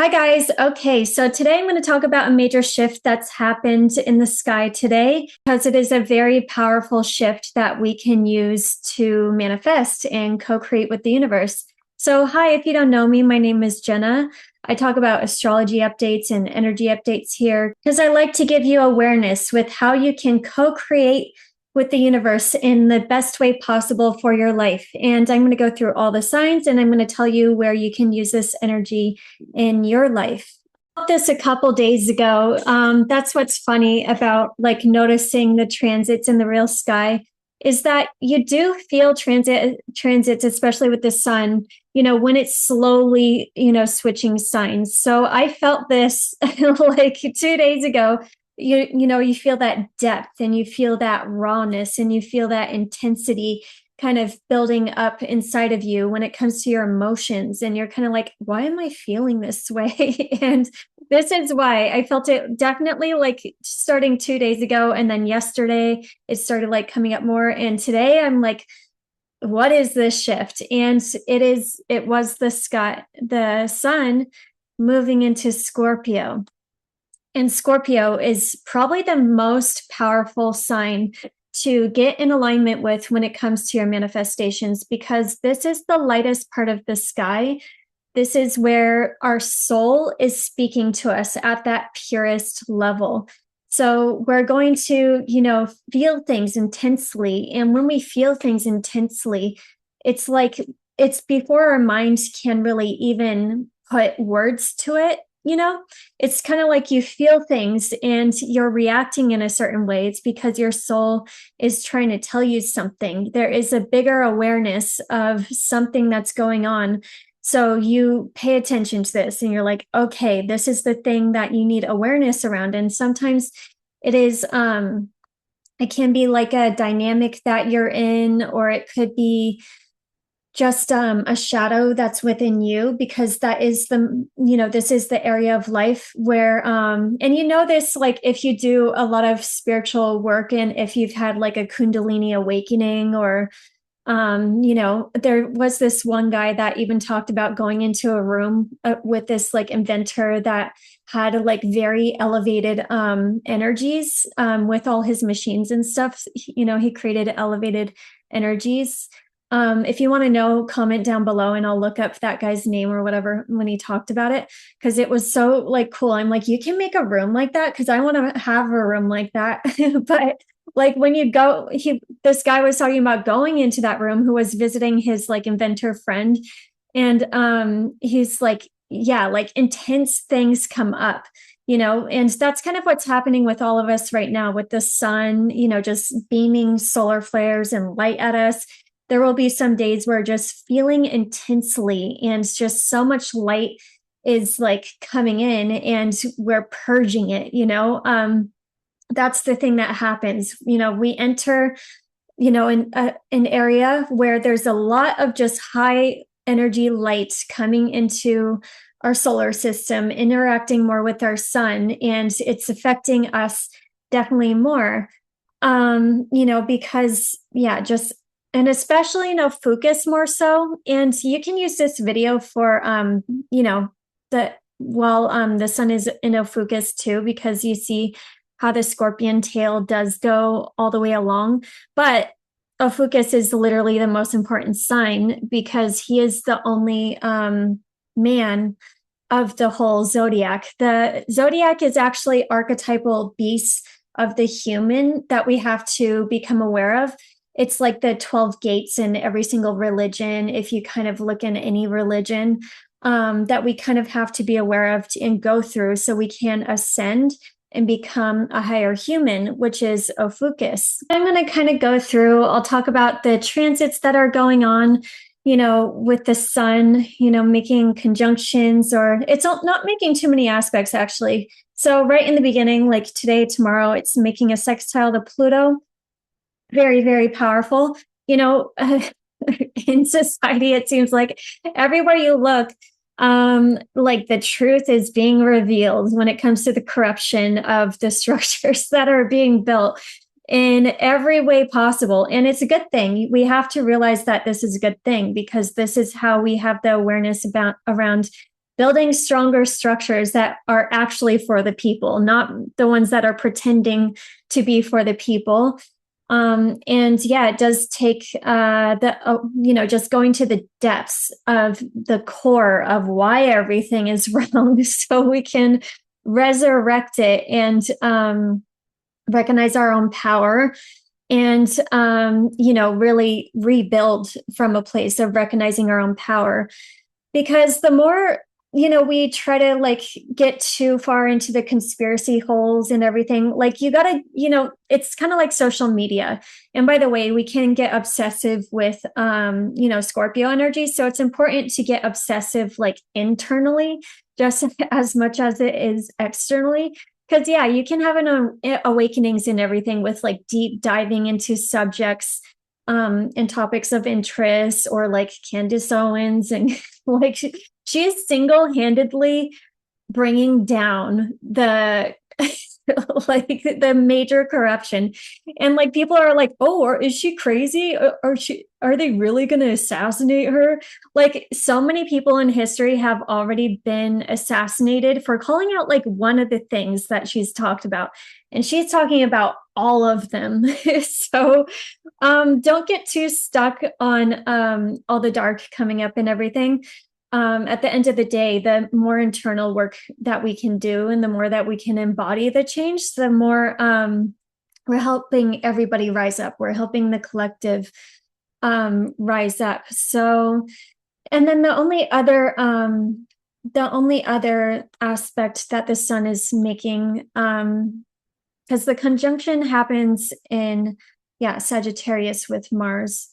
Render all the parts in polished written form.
Hi, guys. Okay, so today I'm going to talk about a major shift that's happened in the sky today because it is a very powerful shift that we can use to manifest and co create with the universe. So, hi, if you don't know me, my name is Jenna. I talk about astrology updates and energy updates here because I like to give you awareness with how you can co create with the universe in the best way possible for your life. And I'm going to go through all the signs and I'm going to tell you where you can use this energy in your life. I this a couple days ago. That's what's funny about like noticing the transits in the real sky is that you do feel transits, especially with the sun, when it's slowly, switching signs. So I felt this like 2 days ago. You feel that depth and you feel that rawness and you feel that intensity kind of building up inside of you when it comes to your emotions. And you're kind of like, why am I feeling this way? And this is why I felt it definitely like starting 2 days ago. And then yesterday it started like coming up more. And today I'm like, what is this shift? And it was the sun moving into Scorpio. And Scorpio is probably the most powerful sign to get in alignment with when it comes to your manifestations, because this is the lightest part of the sky. This is where our soul is speaking to us at that purest level. So we're going to, feel things intensely. And when we feel things intensely, it's like it's before our minds can really even put words to it. It's kind of like you feel things and you're reacting in a certain way. It's because your soul is trying to tell you something. There is a bigger awareness of something that's going on. So you pay attention to this and you're like, okay, this is the thing that you need awareness around. And sometimes it can be like a dynamic that you're in, or it could be just a shadow that's within you, because that is this is the area of life where and this, like if you do a lot of spiritual work and if you've had like a kundalini awakening, or there was this one guy that even talked about going into a room with this like inventor that had like very elevated energies with all his machines and stuff. He created elevated energies. If you want to know, comment down below and I'll look up that guy's name or whatever when he talked about it, because it was so like cool. I'm like, you can make a room like that, because I want to have a room like that. But like when you go, this guy was talking about going into that room, who was visiting his like inventor friend. And he's like, yeah, like intense things come up. And that's kind of what's happening with all of us right now with the sun, just beaming solar flares and light at us. There will be some days where just feeling intensely and just so much light is like coming in and we're purging it. That's the thing that happens. We enter, in an area where there's a lot of just high energy light coming into our solar system, interacting more with our sun, and it's affecting us definitely more. Because just, and especially, focus more so. And you can use this video for, the sun is in focus too, because you see how the scorpion tail does go all the way along. But Ophiuchus is literally the most important sign, because he is the only man of the whole zodiac. The zodiac is actually archetypal beasts of the human that we have to become aware of. It's like the 12 gates in every single religion. If you kind of look in any religion, that we kind of have to be aware of and go through so we can ascend and become a higher human, which is Ophiuchus. I'm going to kind of go through, I'll talk about the transits that are going on, with the sun, making conjunctions, or it's not making too many aspects actually. So right in the beginning, like today, tomorrow, it's making a sextile to Pluto. Very, very powerful. In society, it seems like everywhere you look, like the truth is being revealed when it comes to the corruption of the structures that are being built in every way possible. And it's a good thing. We have to realize that this is a good thing, because this is how we have the awareness around building stronger structures that are actually for the people, not the ones that are pretending to be for the people. And yeah, it does take just going to the depths of the core of why everything is wrong, so we can resurrect it and recognize our own power and really rebuild from a place of recognizing our own power. Because the more we try to like get too far into the conspiracy holes and everything, like you gotta, it's kind of like social media. And by the way, we can get obsessive with Scorpio energy, so it's important to get obsessive like internally just as much as it is externally. Because yeah, you can have an awakenings and everything with like deep diving into subjects and topics of interest, or like Candace Owens, and like she's single-handedly bringing down the like the major corruption, and like people are like, oh, or is she crazy, or are they really going to assassinate her? Like so many people in history have already been assassinated for calling out like one of the things that she's talked about, and she's talking about all of them. So don't get too stuck on all the dark coming up and everything. At the end of the day, the more internal work that we can do and the more that we can embody the change, the more we're helping everybody rise up. We're helping the collective rise up. So, and then the only other aspect that the sun is making, because the conjunction happens in Sagittarius with Mars.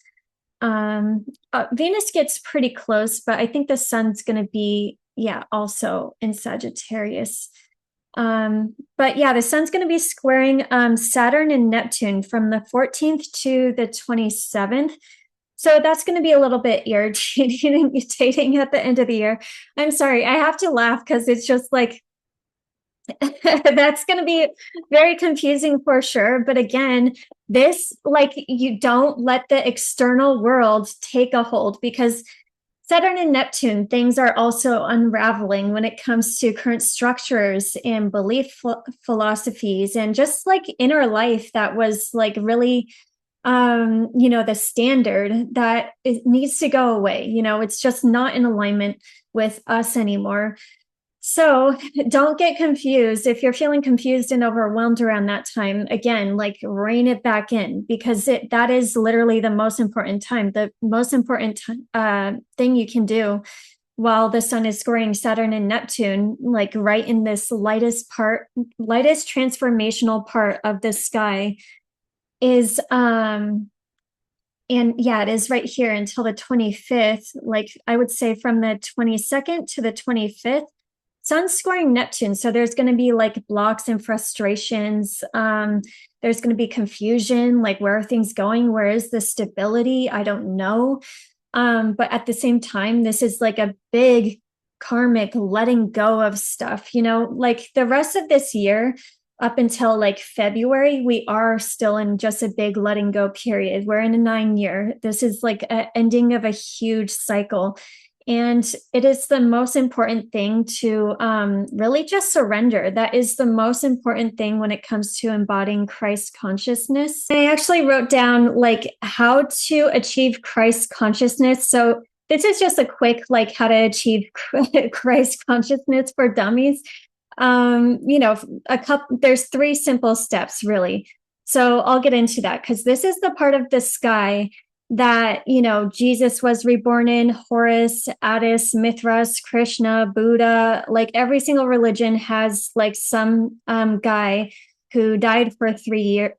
Venus gets pretty close, but I think the sun's going to be also in Sagittarius. But yeah, the sun's going to be squaring Saturn and Neptune from the 14th to the 27th. So that's going to be a little bit irritating at the end of the year. I'm sorry, I have to laugh because it's just like that's going to be very confusing for sure. But again, this, like, you don't let the external world take a hold, because Saturn and Neptune, things are also unraveling when it comes to current structures and belief philosophies and just like inner life that was like really, the standard that it needs to go away. It's just not in alignment with us anymore. So don't get confused. If you're feeling confused and overwhelmed around that time, again, like rein it back in, because that is literally the most important time. The most important thing you can do while the sun is squaring Saturn and Neptune, like right in this lightest transformational part of the sky, is it is right here until the 25th. Like I would say from the 22nd to the 25th. Sun's squaring Neptune. So there's going to be like blocks and frustrations. There's going to be confusion, like where are things going? Where is the stability? I don't know. But at the same time, this is like a big karmic letting go of stuff, like the rest of this year up until like February, we are still in just a big letting go period. We're in a 9-year. This is like an ending of a huge cycle. And it is the most important thing to really just surrender. That is the most important thing when it comes to embodying Christ consciousness. I actually wrote down like how to achieve Christ consciousness. So this is just a quick like how to achieve Christ consciousness for dummies. There's 3 simple steps really. So I'll get into that because this is the part of the sky that, Jesus was reborn in. Horus, Attis, Mithras, Krishna, Buddha, like every single religion has like some guy who died for 3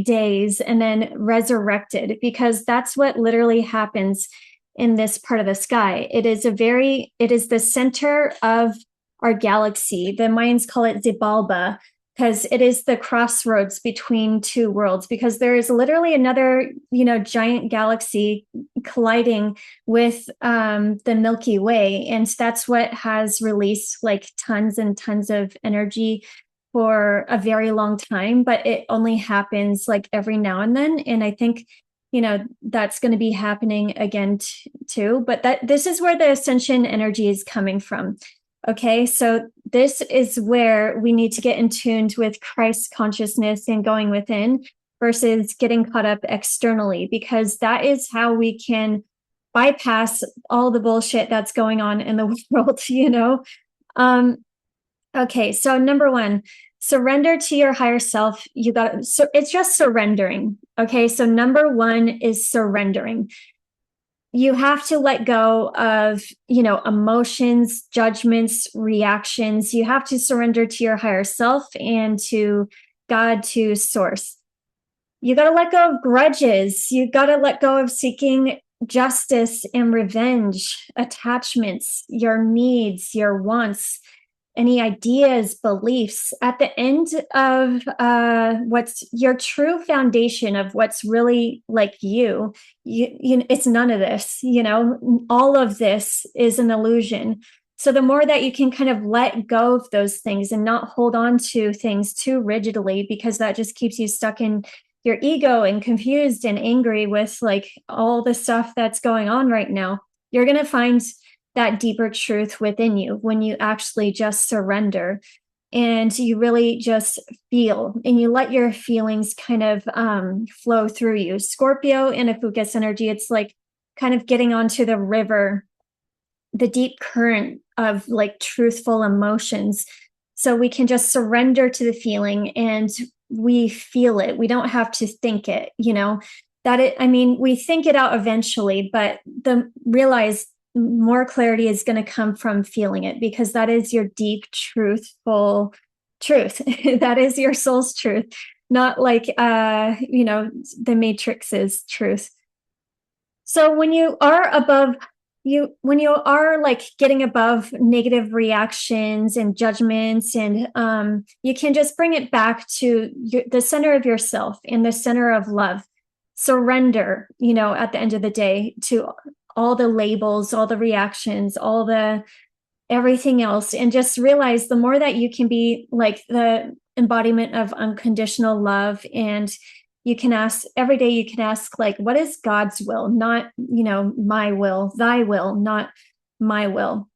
days and then resurrected, because that's what literally happens in this part of the sky. It is the center of our galaxy. The Mayans call it Xibalba, because it is the crossroads between 2 worlds, because there is literally another, giant galaxy colliding with the Milky Way. And that's what has released like tons and tons of energy for a very long time, but it only happens like every now and then. And I think that's going to be happening again too. But this is where the ascension energy is coming from. Okay, so this is where we need to get in tuned with Christ consciousness and going within versus getting caught up externally, because that is how we can bypass all the bullshit that's going on in the world. Okay, so number one, surrender to your higher self. So it's just surrendering. Okay, so number one is surrendering. You have to let go of, emotions, judgments, reactions. You have to surrender to your higher self and to God, to source. You got to let go of grudges. You got to let go of seeking justice and revenge, attachments, your needs, your wants, any ideas, beliefs. At the end of what's your true foundation of what's really like you, it's none of this. All of this is an illusion. So the more that you can kind of let go of those things and not hold on to things too rigidly, because that just keeps you stuck in your ego and confused and angry with like all the stuff that's going on right now, you're going to find that deeper truth within you when you actually just surrender and you really just feel and you let your feelings kind of flow through you. Scorpio in a Fucus energy, it's like kind of getting onto the river, the deep current of like truthful emotions. So we can just surrender to the feeling and we feel it. We don't have to think it, we think it out eventually, but realize more clarity is going to come from feeling it, because that is your deep, truthful truth. That is your soul's truth, not like, the Matrix's truth. So when you are like getting above negative reactions and judgments, and you can just bring it back to the center of yourself and the center of love. Surrender, at the end of the day, to all the labels, all the reactions, all the everything else, and just realize the more that you can be like the embodiment of unconditional love, and you can ask every day, you can ask like, what is God's will? Not, my will, thy will, not my will.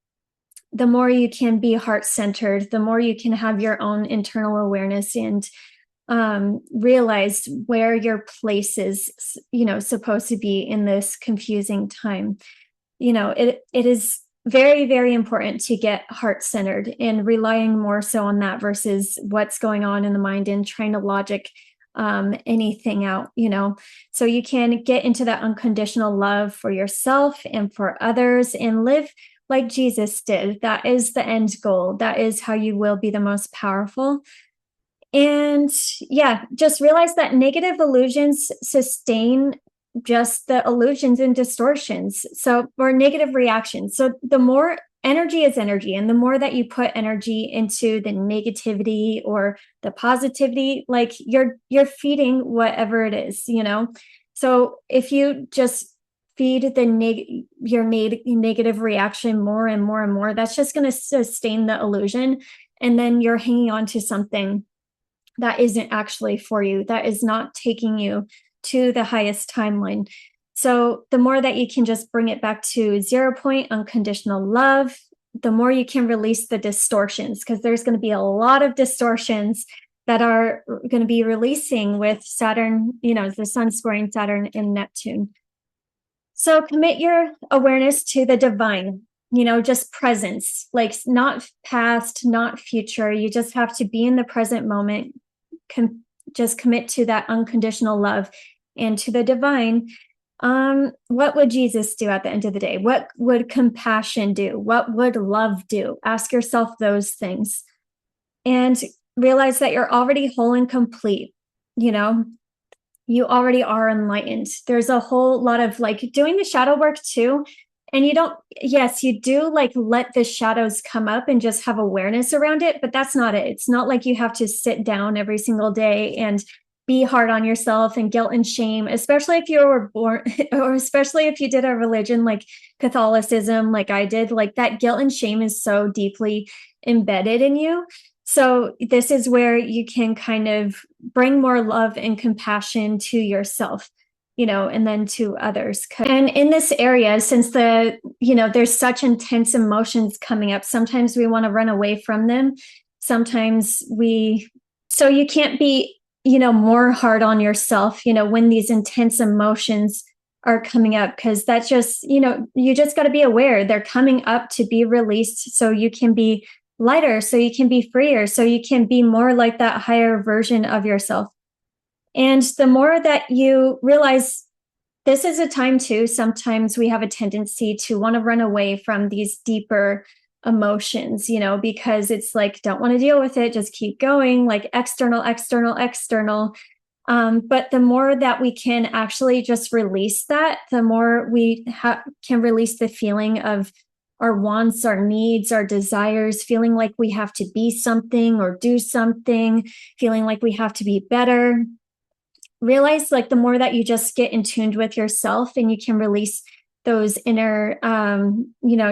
The more you can be heart-centered, the more you can have your own internal awareness and realize where your place is, supposed to be in this confusing time. It is very, very important to get heart-centered and relying more so on that versus what's going on in the mind and trying to logic anything out, so you can get into that unconditional love for yourself and for others and live like Jesus did. That is the end goal. That is how you will be the most powerful. And just realize that negative illusions sustain just the illusions and distortions. So, or negative reactions. So the more energy is energy, and the more that you put energy into the negativity or the positivity, like you're feeding whatever it is, So if you just feed your negative reaction more and more and more, that's just going to sustain the illusion. And then you're hanging on to something that isn't actually for you, that is not taking you to the highest timeline. So the more that you can just bring it back to 0 point unconditional love, the more you can release the distortions, because there's going to be a lot of distortions that are going to be releasing with Saturn, the sun squaring Saturn and Neptune. So commit your awareness to the divine, just presence, like not past, not future. You just have to be in the present moment. Just commit to that unconditional love and to the divine. What would Jesus do at the end of the day? What would compassion do? What would love do? Ask yourself those things and realize that you're already whole and complete. You already are enlightened. There's a whole lot of like doing the shadow work too. And you do like let the shadows come up and just have awareness around it, but that's not it. It's not like you have to sit down every single day and be hard on yourself and guilt and shame, especially if you were born, or especially if you did a religion like Catholicism, like I did. Like that guilt and shame is so deeply embedded in you. So this is where you can kind of bring more love and compassion to yourself. and then to others. And in this area, since there's such intense emotions coming up, sometimes we want to run away from them. Sometimes so you can't be, more hard on yourself, when these intense emotions are coming up, because that's just, you just got to be aware they're coming up to be released so you can be lighter, so you can be freer, so you can be more like that higher version of yourself. And the more that you realize this is a time too, sometimes we have a tendency to want to run away from these deeper emotions, because it's like, don't want to deal with it, just keep going, like external, external, external. But the more that we can actually just release that, the more we can release the feeling of our wants, our needs, our desires, feeling like we have to be something or do something, feeling like we have to be better. Realize, like, the more that you just get in tune with yourself and you can release those inner,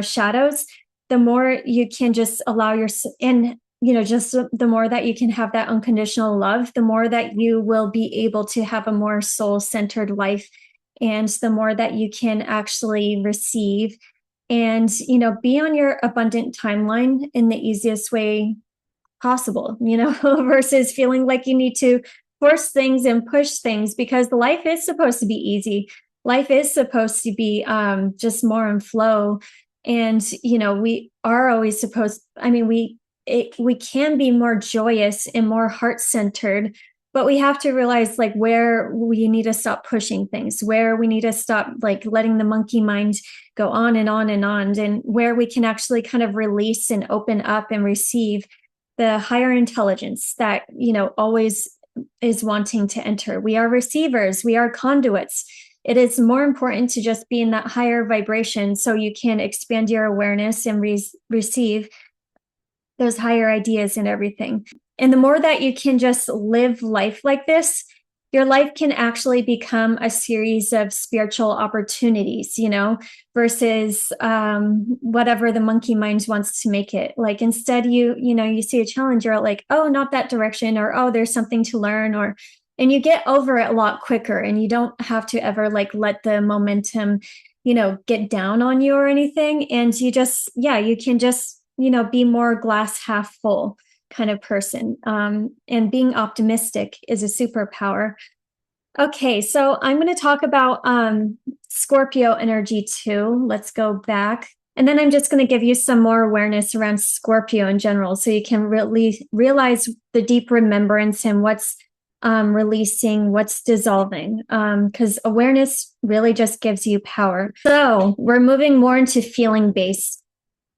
shadows, the more you can just allow yourself, and just the more that you can have that unconditional love, the more that you will be able to have a more soul-centered life, and the more that you can actually receive and, be on your abundant timeline in the easiest way possible, versus feeling like you need to force things and push things, because life is supposed to be easy. Life is supposed to be just more in flow. And, we are always we can be more joyous and more heart-centered, but we have to realize, like, where we need to stop pushing things, where we need to stop, like, letting the monkey mind go on and on and on, and where we can actually kind of release and open up and receive the higher intelligence that, always is wanting to enter. We are receivers, we are conduits. It is more important to just be in that higher vibration so you can expand your awareness and receive those higher ideas and everything. And the more that you can just live life like this, your life can actually become a series of spiritual opportunities, versus whatever the monkey mind wants to make it. Like, instead, you see a challenge, you're like, oh, not that direction, or, oh, there's something to learn, and you get over it a lot quicker, and you don't have to ever, like, let the momentum, get down on you or anything. And you can just, be more glass half full kind of person. And being optimistic is a superpower. Okay, so I'm going to talk about Scorpio energy too. Let's go back. And then I'm just going to give you some more awareness around Scorpio in general, so you can really realize the deep remembrance and what's releasing, what's dissolving, because awareness really just gives you power. So we're moving more into feeling based.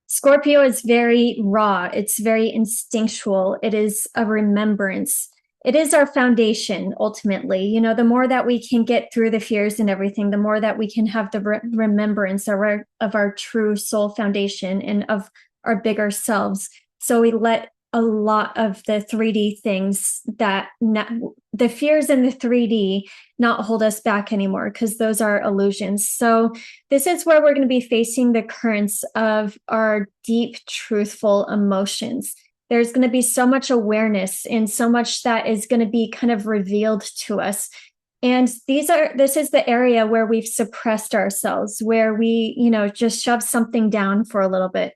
Scorpio is very raw. It's very instinctual. It is a remembrance. It is our foundation, ultimately. The more that we can get through the fears and everything, the more that we can have the remembrance of our true soul foundation and of our bigger selves. So we let a lot of the 3D things, the fears in the 3D, not hold us back anymore, because those are illusions. So this is where we're going to be facing the currents of our deep, truthful emotions. There's going to be so much awareness and so much that is going to be kind of revealed to us. And this is the area where we've suppressed ourselves, where we, just shove something down for a little bit.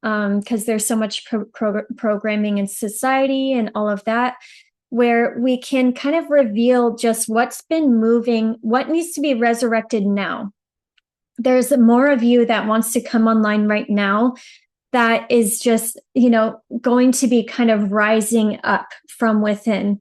Because there's so much programming in society and all of that, where we can kind of reveal just what's been moving, what needs to be resurrected now. There's more of you that wants to come online right now that is just, going to be kind of rising up from within.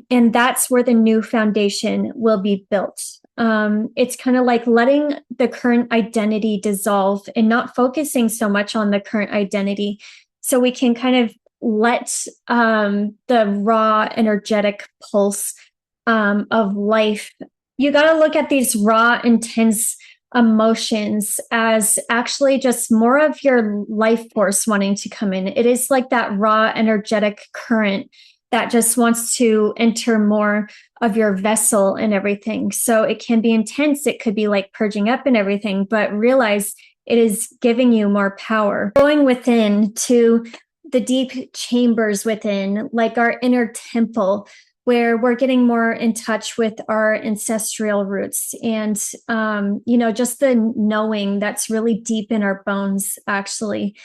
And that's where the new foundation will be built. It's kind of like letting the current identity dissolve and not focusing so much on the current identity, so we can kind of let the raw, energetic pulse of life. You got to look at these raw, intense emotions as actually just more of your life force wanting to come in. It is like that raw, energetic current that just wants to enter more of your vessel and everything. So it can be intense. It could be like purging up and everything, but realize it is giving you more power. Going within to the deep chambers within, like our inner temple, where we're getting more in touch with our ancestral roots and, just the knowing that's really deep in our bones, actually.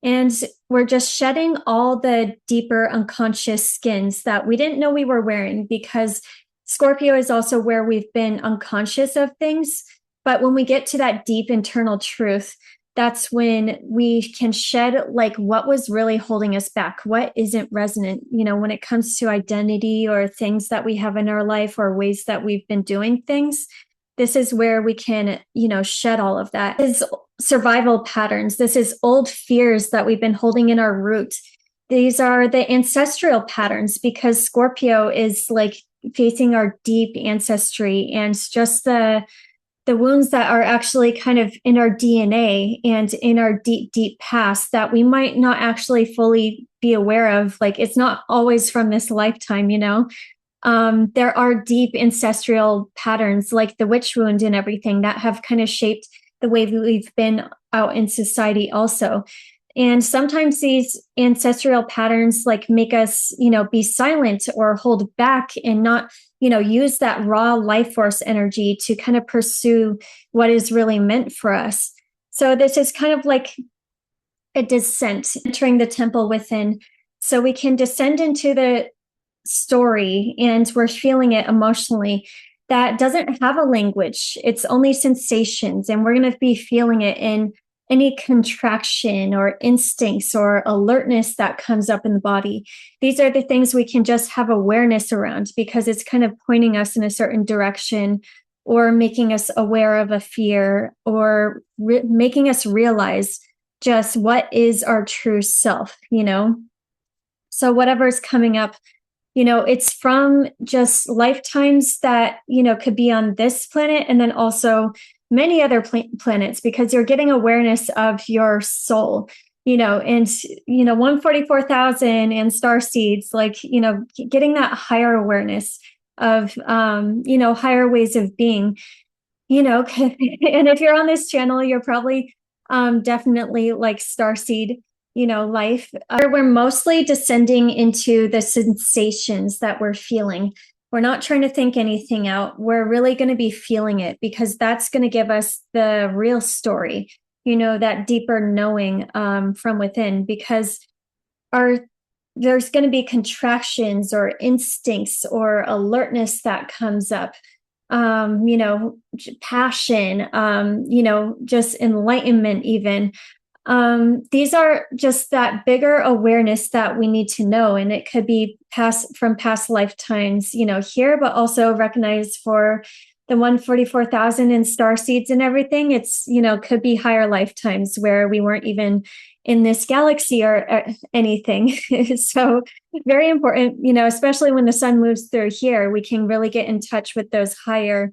And we're just shedding all the deeper unconscious skins that we didn't know we were wearing, because Scorpio is also where we've been unconscious of things. But when we get to that deep internal truth, that's when we can shed like what was really holding us back, what isn't resonant, when it comes to identity or things that we have in our life or ways that we've been doing things. This is where we can, shed all of that. This is survival patterns. This is old fears that we've been holding in our root. These are the ancestral patterns, because Scorpio is like facing our deep ancestry and just the wounds that are actually kind of in our DNA and in our deep, deep past that we might not actually fully be aware of. Like, it's not always from this lifetime, there are deep ancestral patterns like the witch wound and everything that have kind of shaped the way we've been out in society also. And sometimes these ancestral patterns like make us, be silent or hold back and not, use that raw life force energy to kind of pursue what is really meant for us. So this is kind of like a descent, entering the temple within. So we can descend into the story and we're feeling it emotionally. That doesn't have a language. It's only sensations. And we're going to be feeling it in any contraction or instincts or alertness that comes up in the body. These are the things we can just have awareness around, because it's kind of pointing us in a certain direction or making us aware of a fear or making us realize just what is our true self, So whatever's coming up, it's from just lifetimes that, could be on this planet and then also many other planets, because you're getting awareness of your soul, and, 144,000 and star seeds, like, getting that higher awareness of, higher ways of being, and if you're on this channel, you're probably definitely like starseed, life. We're mostly descending into the sensations that we're feeling. We're not trying to think anything out. We're really going to be feeling it, because that's going to give us the real story, that deeper knowing from within, because there's going to be contractions or instincts or alertness that comes up, passion, just enlightenment even. These are just that bigger awareness that we need to know. And it could be from past lifetimes, here, but also recognized for the 144,000 and star seeds and everything. It's, could be higher lifetimes where we weren't even in this galaxy or anything. So very important, especially when the sun moves through here, we can really get in touch with those higher,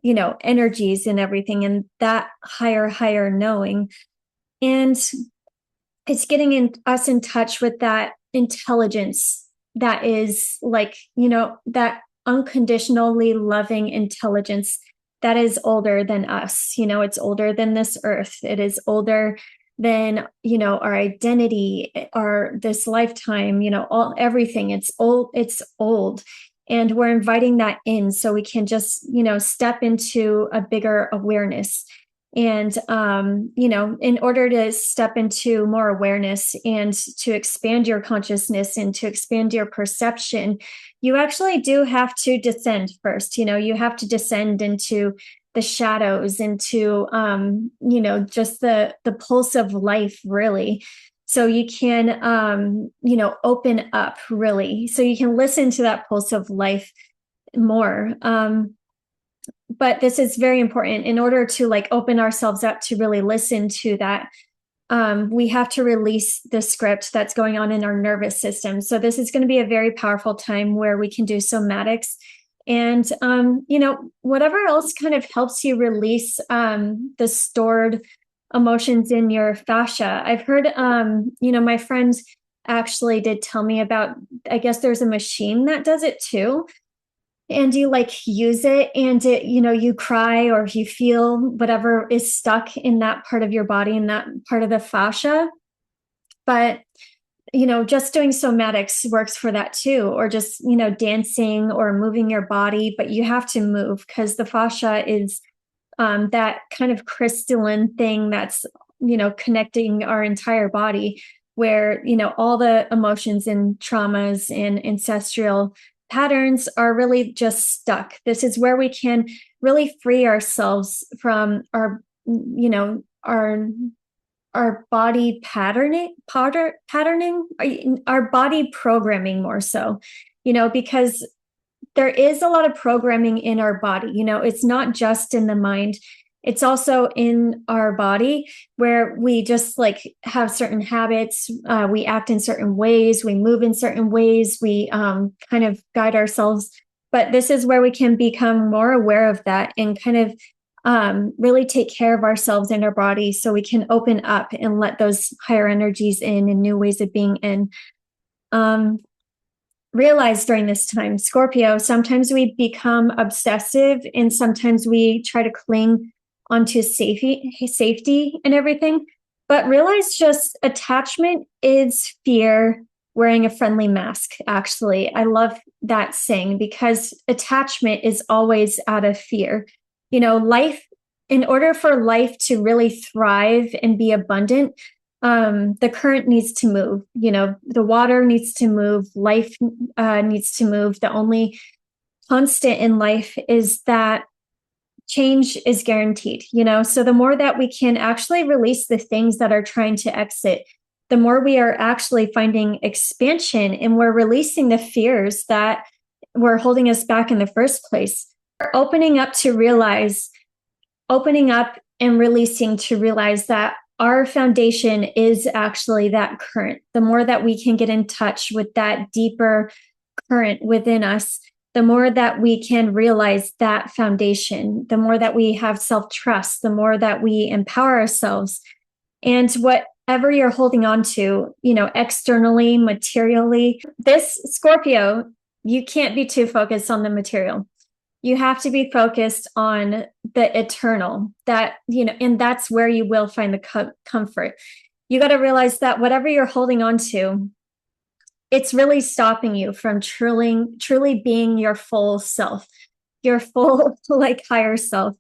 energies and everything, and that higher knowing. And it's getting us in touch with that intelligence that is like, that unconditionally loving intelligence that is older than us. It's older than this earth. It is older than, our identity, this lifetime, everything. It's old. And we're inviting that in so we can just, step into a bigger awareness. And, in order to step into more awareness and to expand your consciousness and to expand your perception, you actually do have to descend first. You have to descend into the shadows, into, just the pulse of life, really. So you can, open up, really. So you can listen to that pulse of life more. But this is very important. In order to like open ourselves up to really listen to that, we have to release the script that's going on in our nervous system. So this is going to be a very powerful time where we can do somatics and, whatever else kind of helps you release the stored emotions in your fascia. I've heard, my friend actually did tell me about, I guess there's a machine that does it too. And you like use it and it, you cry or you feel whatever is stuck in that part of your body, in that part of the fascia. But just doing somatics works for that too, or just, dancing or moving your body, but you have to move because the fascia is that kind of crystalline thing that's, connecting our entire body where, all the emotions and traumas and ancestral patterns are really just stuck. This is where we can really free ourselves from our body patterning, our body programming more so, because there is a lot of programming in our body. It's not just in the mind. It's also in our body where we just like have certain habits. We act in certain ways. We move in certain ways. We kind of guide ourselves. But this is where we can become more aware of that and kind of really take care of ourselves and our body so we can open up and let those higher energies in and new ways of being in. Realize during this time, Scorpio, sometimes we become obsessive and sometimes we try to cling onto safety and everything. But realize just attachment is fear wearing a friendly mask. Actually, I love that saying because attachment is always out of fear. Life, in order for life to really thrive and be abundant, the current needs to move, the water needs to move, life needs to move. The only constant in life is that change is guaranteed, so the more that we can actually release the things that are trying to exit, the more we are actually finding expansion and we're releasing the fears that were holding us back in the first place. We're opening up and releasing to realize that our foundation is actually that current. The more that we can get in touch with that deeper current within us, the more that we can realize that foundation, the more that we have self-trust, the more that we empower ourselves. And whatever you're holding on to, externally, materially, this Scorpio, you can't be too focused on the material. You have to be focused on the eternal, and that's where you will find the comfort. You got to realize that whatever you're holding on to, it's really stopping you from truly being your full self, your full, like, higher self.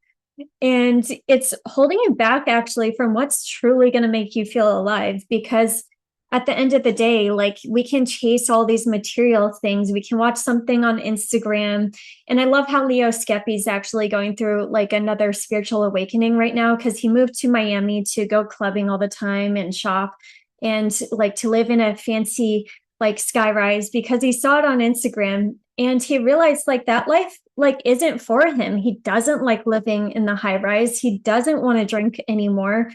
And it's holding you back actually from what's truly going to make you feel alive, because at the end of the day, like, we can chase all these material things. We can watch something on Instagram. And I love how Leo Skepi is actually going through like another spiritual awakening right now, because he moved to Miami to go clubbing all the time and shop and like to live in a fancy like skyrise because he saw it on Instagram and he realized like that life like isn't for him. He doesn't like living in the high rise. He doesn't want to drink anymore.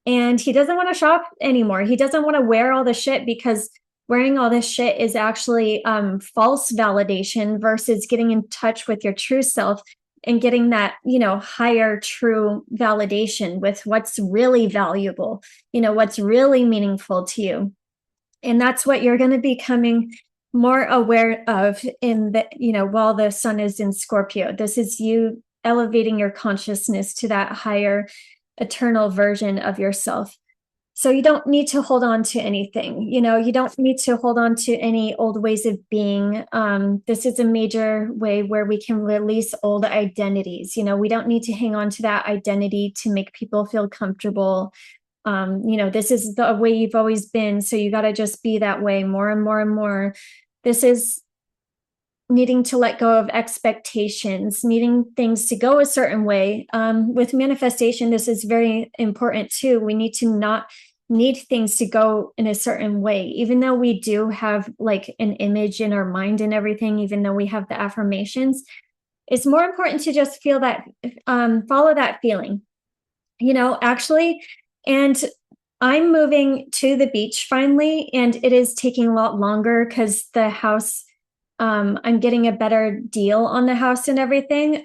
And he doesn't want to shop anymore. He doesn't want to wear all the shit because wearing all this shit is actually false validation versus getting in touch with your true self and getting that, higher true validation with what's really valuable, what's really meaningful to you. And that's what you're going to be becoming more aware of in the, while the sun is in Scorpio. This is you elevating your consciousness to that higher eternal version of yourself. So you don't need to hold on to anything, you don't need to hold on to any old ways of being. This is a major way where we can release old identities. We don't need to hang on to that identity to make people feel comfortable. This is the way you've always been. So you got to just be that way more and more and more. This is needing to let go of expectations, needing things to go a certain way. With manifestation, this is very important too. We need to not need things to go in a certain way, even though we do have like an image in our mind and everything, even though we have the affirmations. It's more important to just feel that, follow that feeling, actually. And I'm moving to the beach finally, and it is taking a lot longer because the house, I'm getting a better deal on the house and everything.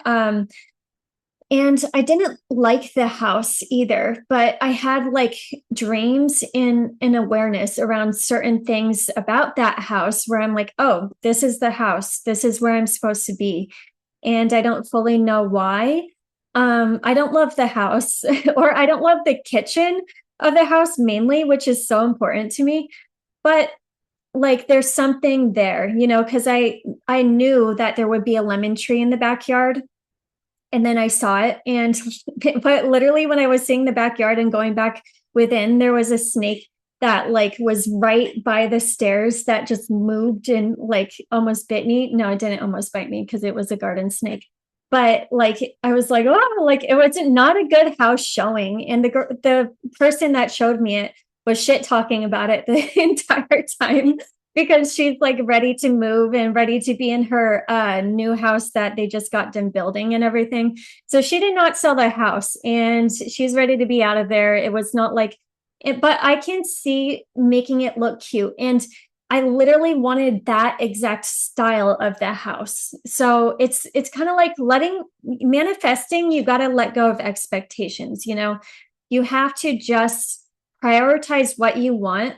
And I didn't like the house either, but I had like dreams and an awareness around certain things about that house where I'm like, oh, this is the house. This is where I'm supposed to be. And I don't fully know why. I don't love the house or I don't love the kitchen of the house mainly, which is so important to me. But like there's something there, you know, because I knew that there would be a lemon tree in the backyard. And then I saw it. And but literally when I was seeing the backyard and going back within, there was a snake that like was right by the stairs that just moved and like almost bit me. No, it didn't almost bite me because it was a garden snake. But like I was like, oh, like it wasn't not a good house showing. And the person that showed me it was shit talking about it the entire time because she's like ready to move and ready to be in her new house that they just got done building and everything. So she did not sell the house and she's ready to be out of there. It was not like it, but I can see making it look cute. And I literally wanted that exact style of the house. So it's kind of like manifesting, you got to let go of expectations, you know. You have to just prioritize what you want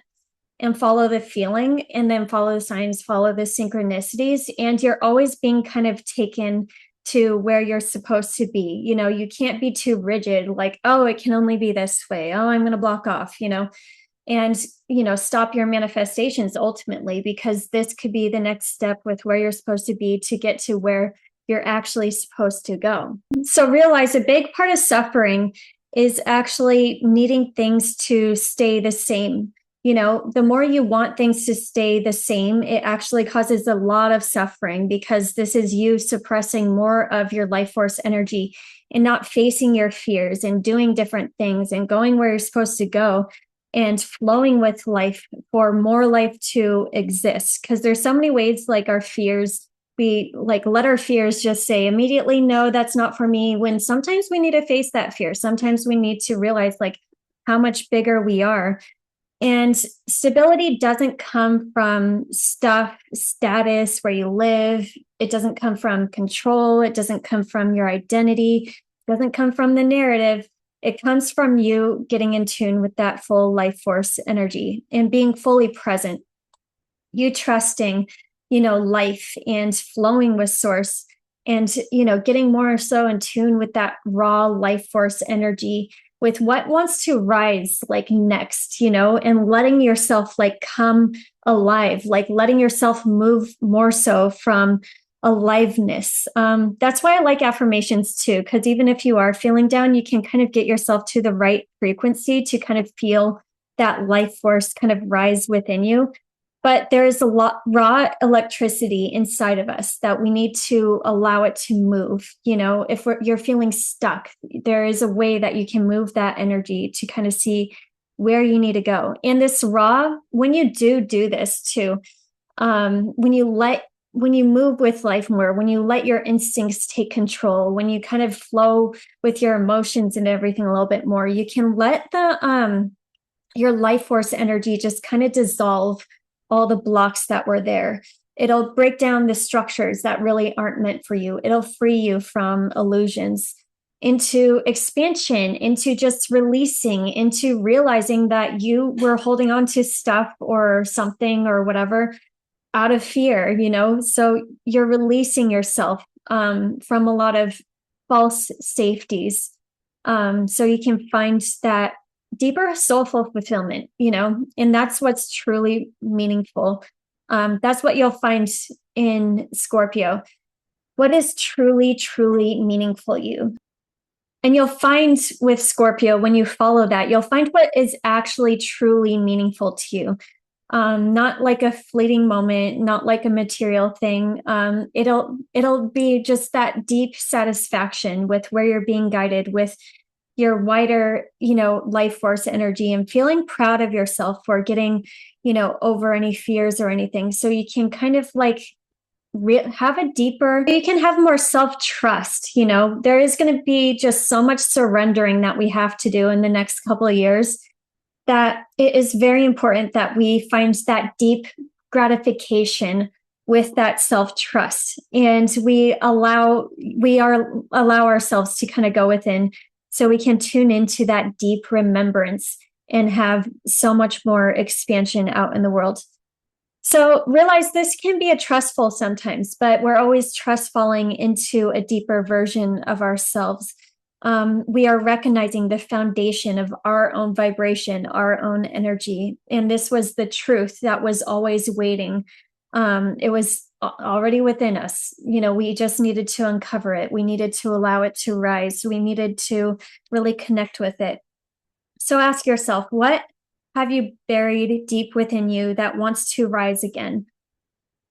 and follow the feeling and then follow the signs, follow the synchronicities. And you're always being kind of taken to where you're supposed to be. You know, you can't be too rigid, like, oh, it can only be this way. Oh, I'm going to block off, you know, and, you know, stop your manifestations ultimately, because this could be the next step with where you're supposed to be to get to where you're actually supposed to go. So realize a big part of suffering is actually needing things to stay the same. You know, the more you want things to stay the same, it actually causes a lot of suffering because this is you suppressing more of your life force energy and not facing your fears and doing different things and going where you're supposed to go and flowing with life for more life to exist. Because there's so many ways like our fears, we like let our fears just say immediately, no, that's not for me. When sometimes we need to face that fear. Sometimes we need to realize like how much bigger we are. And stability doesn't come from stuff, status, where you live. It doesn't come from control. It doesn't come from your identity. It doesn't come from the narrative. It comes from you getting in tune with that full life force energy and being fully present. You trusting, you know, life and flowing with source and, you know, getting more so in tune with that raw life force energy, with what wants to rise like next, you know, and letting yourself like come alive, like letting yourself move more so from aliveness. That's why I like affirmations too, because even if you are feeling down, you can kind of get yourself to the right frequency to kind of feel that life force kind of rise within you. But there is a lot raw electricity inside of us that we need to allow it to move. You know, if you're feeling stuck, there is a way that you can move that energy to kind of see where you need to go. And this raw, when you do this too, when you move with life more, when you let your instincts take control, when you kind of flow with your emotions and everything a little bit more, you can let the your life force energy just kind of dissolve all the blocks that were there. It'll break down the structures that really aren't meant for you. It'll free you from illusions into expansion, into just releasing, into realizing that you were holding on to stuff or something or whatever out of fear, you know? So you're releasing yourself from a lot of false safeties. So you can find that deeper soulful fulfillment, you know, and that's what's truly meaningful. That's what you'll find in Scorpio. What is truly, truly meaningful you? And you'll find with Scorpio, when you follow that, you'll find what is actually truly meaningful to you. Not like a fleeting moment, not like a material thing. It'll be just that deep satisfaction with where you're being guided, with your wider, you know, life force energy, and feeling proud of yourself for getting, you know, over any fears or anything. So you can kind of like have a deeper, you can have more self-trust. You know, there is going to be just so much surrendering that we have to do in the next couple of years, that it is very important that we find that deep gratification with that self-trust. And we allow ourselves to kind of go within, so we can tune into that deep remembrance and have so much more expansion out in the world. So realize this can be a trustful sometimes, but we're always trust falling into a deeper version of ourselves. we are recognizing the foundation of our own vibration, our own energy. And this was the truth that was always waiting. It was already within us. We just needed to uncover it. We needed to allow it to rise. We needed to really connect with it. So ask yourself, what have you buried deep within you that wants to rise again?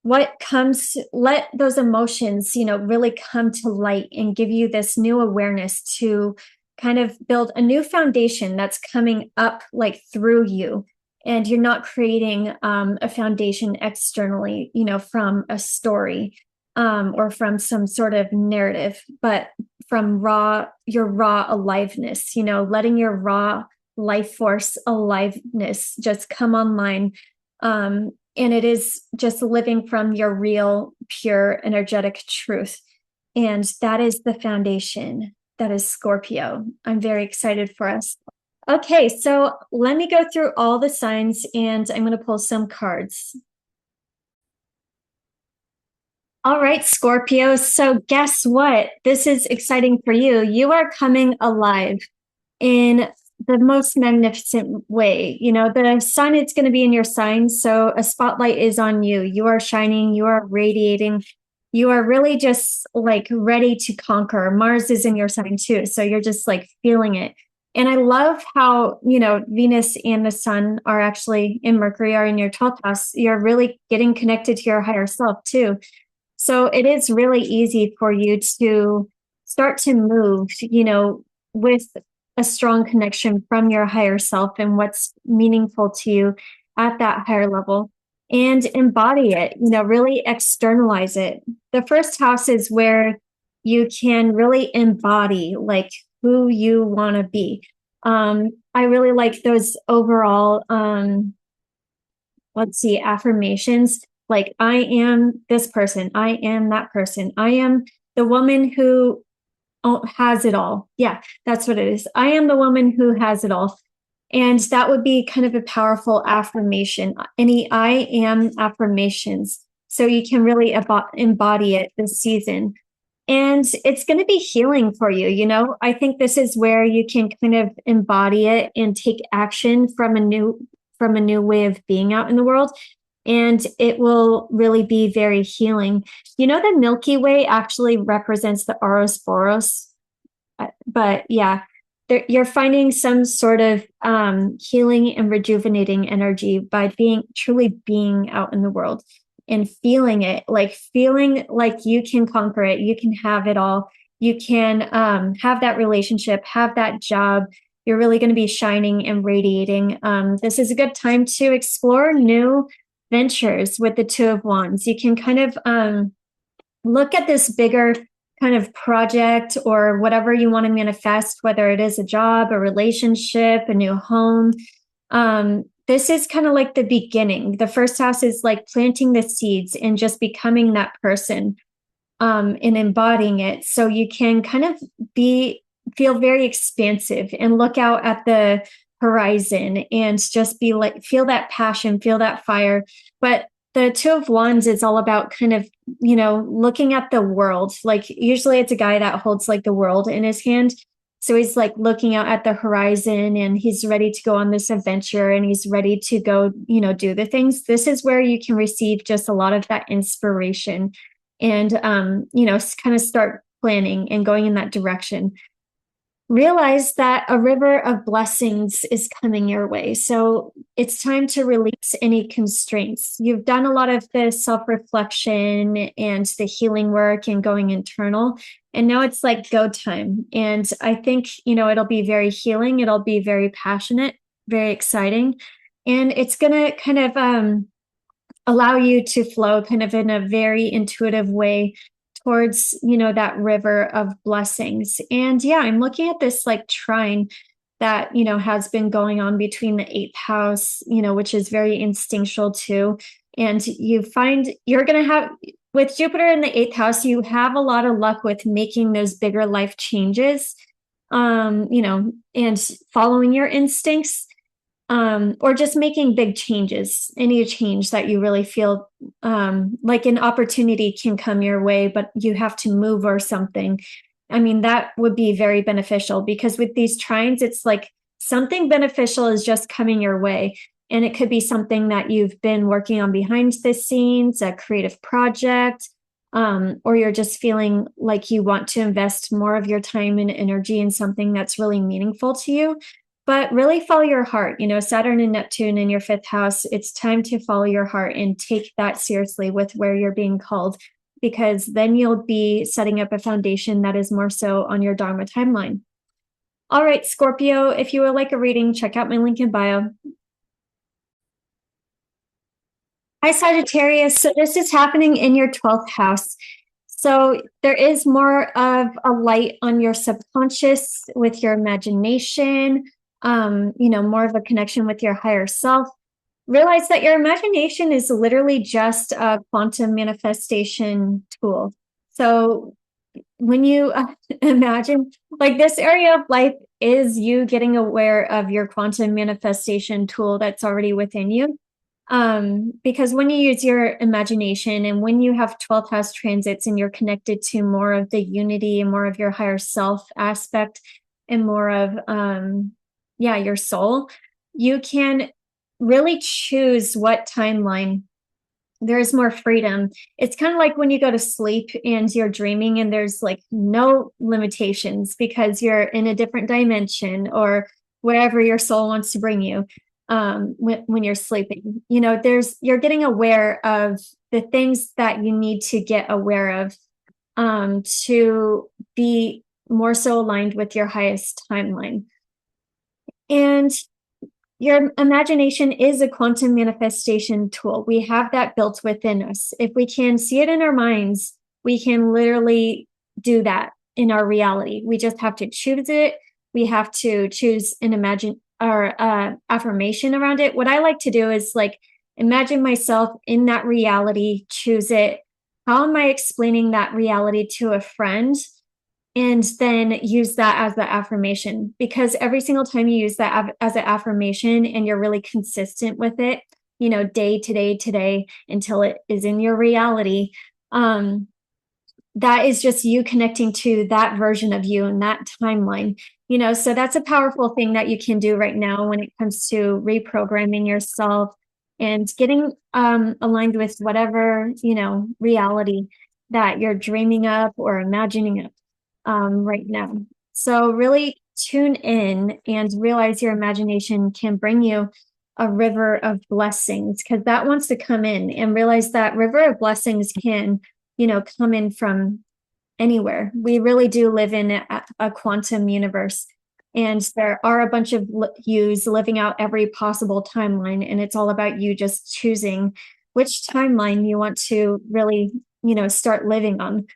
Let those emotions, really come to light and give you this new awareness to kind of build a new foundation that's coming up like through you. And you're not creating a foundation externally, from a story or from some sort of narrative, but from your raw aliveness, letting your raw life force aliveness just come online. And it is just living from your real, pure, energetic truth. And that is the foundation. That is Scorpio. I'm very excited for us. Okay, so let me go through all the signs and I'm going to pull some cards. All right, Scorpio. So guess what? This is exciting for you. You are coming alive in the most magnificent way. The sun is going to be in your sign, so a spotlight is on you. You are shining, you are radiating, you are really just like ready to conquer. Mars is in your sign too, so you're just like feeling it. And I love how, Venus and the sun are actually in Mercury are in your 12th house. You're really getting connected to your higher self too. So it is really easy for you to start to move, with a strong connection from your higher self and what's meaningful to you at that higher level, and embody it, really externalize it. The first house is where you can really embody like who you want to be. I really like those overall, affirmations. Like, I am this person. I am that person. I am the woman who has it all. Yeah, that's what it is. I am the woman who has it all. And that would be kind of a powerful affirmation. Any I am affirmations. So you can really embody it this season. And it's going to be healing for you. I think this is where you can kind of embody it and take action from a new way of being out in the world. And it will really be very healing. The Milky Way actually represents the Ouroboros. But yeah, you're finding some sort of healing and rejuvenating energy by truly being out in the world and feeling like you can conquer it. You can have it all. You can have that relationship, have that job. You're really going to be shining and radiating. This is a good time to explore new ventures with the Two of Wands. You can kind of look at this bigger kind of project or whatever you want to manifest, whether it is a job, a relationship, a new home. This is kind of like the beginning. The first house is like planting the seeds and just becoming that person and embodying it. So you can kind of feel very expansive and look out at the horizon and just be like, feel that passion, feel that fire. But the Two of Wands is all about kind of, looking at the world. Like usually it's a guy that holds like the world in his hand. So he's like looking out at the horizon and he's ready to go on this adventure and he's ready to go, do the things. This is where you can receive just a lot of that inspiration and, kind of start planning and going in that direction. Realize that a river of blessings is coming your way. So it's time to release any constraints. You've done a lot of the self-reflection and the healing work and going internal. And now it's like go time. And I think, it'll be very healing. It'll be very passionate, very exciting. And it's going to kind of allow you to flow kind of in a very intuitive way towards, that river of blessings. And yeah, I'm looking at this like trine that, has been going on between the 8th house, which is very instinctual too. And you find you're going to have, with Jupiter in the 8th house, you have a lot of luck with making those bigger life changes, and following your instincts. Or just making big changes, any change that you really feel like an opportunity can come your way, but you have to move or something. I mean, that would be very beneficial, because with these trines, it's like something beneficial is just coming your way. And it could be something that you've been working on behind the scenes, a creative project, or you're just feeling like you want to invest more of your time and energy in something that's really meaningful to you. But really follow your heart. You know, Saturn and Neptune in your fifth house, it's time to follow your heart and take that seriously with where you're being called, because then you'll be setting up a foundation that is more so on your Dharma timeline. All right, Scorpio, if you would like a reading, check out my link in bio. Hi, Sagittarius. So this is happening in your 12th house. So there is more of a light on your subconscious with your imagination, more of a connection with your higher self. Realize that your imagination is literally just a quantum manifestation tool. So when you imagine, like, this area of life is you getting aware of your quantum manifestation tool that's already within you. Because when you use your imagination and when you have 12th house transits and you're connected to more of the unity and more of your higher self aspect and more of your soul, you can really choose what timeline. There's more freedom. It's kind of like when you go to sleep and you're dreaming and there's like no limitations because you're in a different dimension or wherever your soul wants to bring you. When you're sleeping, you're getting aware of the things that you need to get aware of, to be more so aligned with your highest timeline. And your imagination is a quantum manifestation tool. We have that built within us. If we can see it in our minds, we can literally do that in our reality. We just have to choose it. We have to choose an affirmation around it. What I like to do is like imagine myself in that reality, choose it. How am I explaining that reality to a friend? And then use that as the affirmation, because every single time you use that as an affirmation and you're really consistent with it, day to day to day until it is in your reality, that is just you connecting to that version of you and that timeline. So that's a powerful thing that you can do right now when it comes to reprogramming yourself and getting aligned with whatever, reality that you're dreaming up or imagining up right now. So really tune in and realize your imagination can bring you a river of blessings, because that wants to come in, and realize that river of blessings can, come in from anywhere. We really do live in a quantum universe, and there are a bunch of yous living out every possible timeline, and it's all about you just choosing which timeline you want to really, start living on.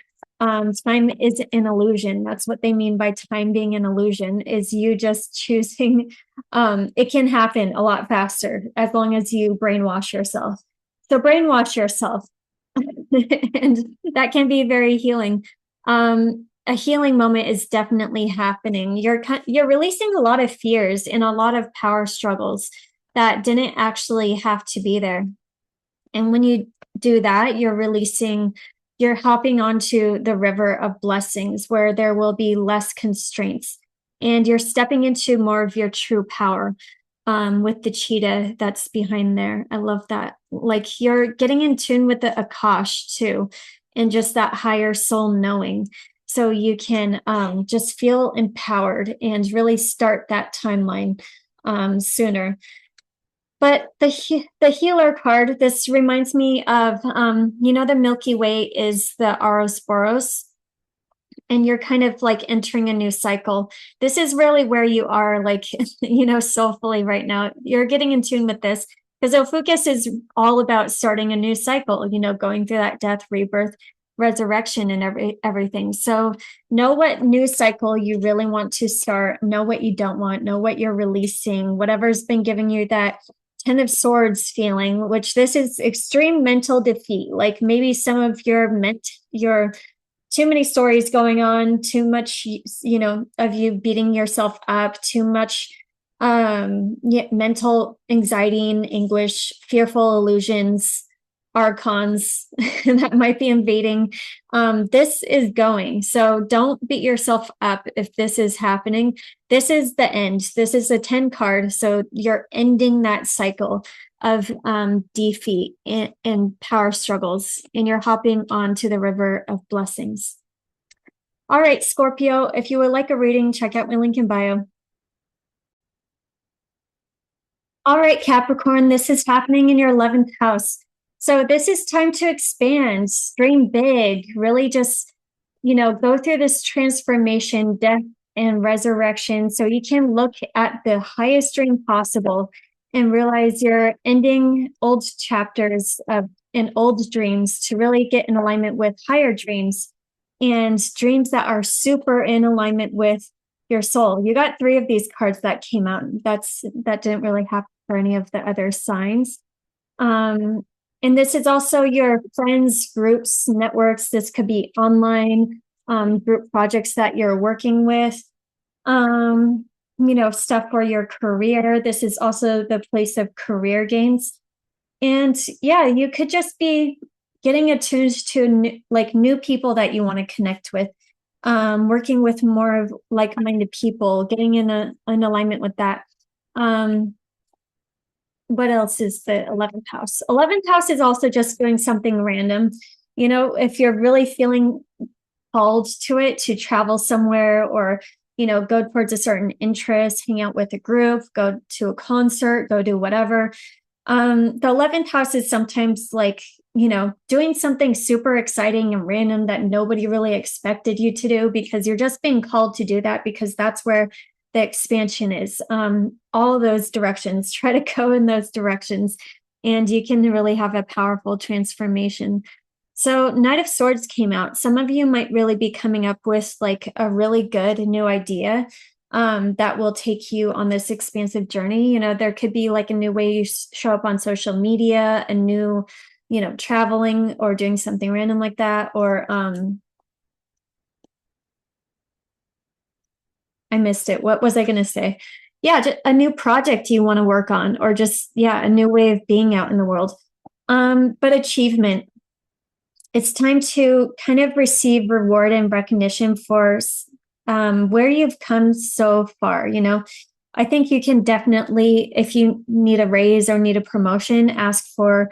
Time is an illusion. That's what they mean by time being an illusion, is you just choosing. It can happen a lot faster as long as you brainwash yourself. So brainwash yourself. And that can be very healing. A healing moment is definitely happening. You're releasing a lot of fears and a lot of power struggles that didn't actually have to be there. And when you do that, you're hopping onto the river of blessings where there will be less constraints, and you're stepping into more of your true power, with the cheetah that's behind there. I love that. Like, you're getting in tune with the Akash too, and just that higher soul knowing. So you can just feel empowered and really start that timeline sooner. But the healer card, this reminds me of, the Milky Way is the Ouroboros, and you're kind of like entering a new cycle. This is really where you are, like, soulfully right now. You're getting in tune with this, because Ophiuchus is all about starting a new cycle, going through that death, rebirth, resurrection, and everything. So know what new cycle you really want to start, know what you don't want, know what you're releasing, whatever's been giving you that Ten of Swords feeling, which this is extreme mental defeat. Like, maybe some of your too many stories going on, too much, of you beating yourself up, too much mental anxiety and anguish, fearful illusions archons that might be invading. This is going. So don't beat yourself up if this is happening. This is the end. This is a 10 card. So you're ending that cycle of defeat and power struggles, and you're hopping onto the river of blessings. All right, Scorpio, if you would like a reading, check out my link in bio. All right, Capricorn, this is happening in your 11th house. So this is time to expand, dream big, really just, go through this transformation, death and resurrection. So you can look at the highest dream possible and realize you're ending old chapters and old dreams to really get in alignment with higher dreams and dreams that are super in alignment with your soul. You got 3 of these cards that came out. That didn't really happen for any of the other signs. And this is also your friends, groups, networks. This could be online group projects that you're working with, stuff for your career. This is also the place of career gains. And yeah, you could just be getting attuned to new people that you want to connect with, working with more of like-minded people, getting in alignment with that. What else is the 11th house? 11th house is also just doing something random. If you're really feeling called to it, to travel somewhere or, go towards a certain interest, hang out with a group, go to a concert, go do whatever. The 11th house is sometimes doing something super exciting and random that nobody really expected you to do, because you're just being called to do that because that's where the expansion is. All those directions, try to go in those directions, and you can really have a powerful transformation. So Knight of Swords came out. Some of you might really be coming up with a really good new idea that will take you on this expansive journey. There could be a new way you show up on social media, a new, traveling or doing something random like that, or I missed it. What was I going to say? Yeah, just a new project you want to work on, or just, a new way of being out in the world. But achievement, it's time to kind of receive reward and recognition for where you've come so far. I think you can definitely, if you need a raise or need a promotion, ask for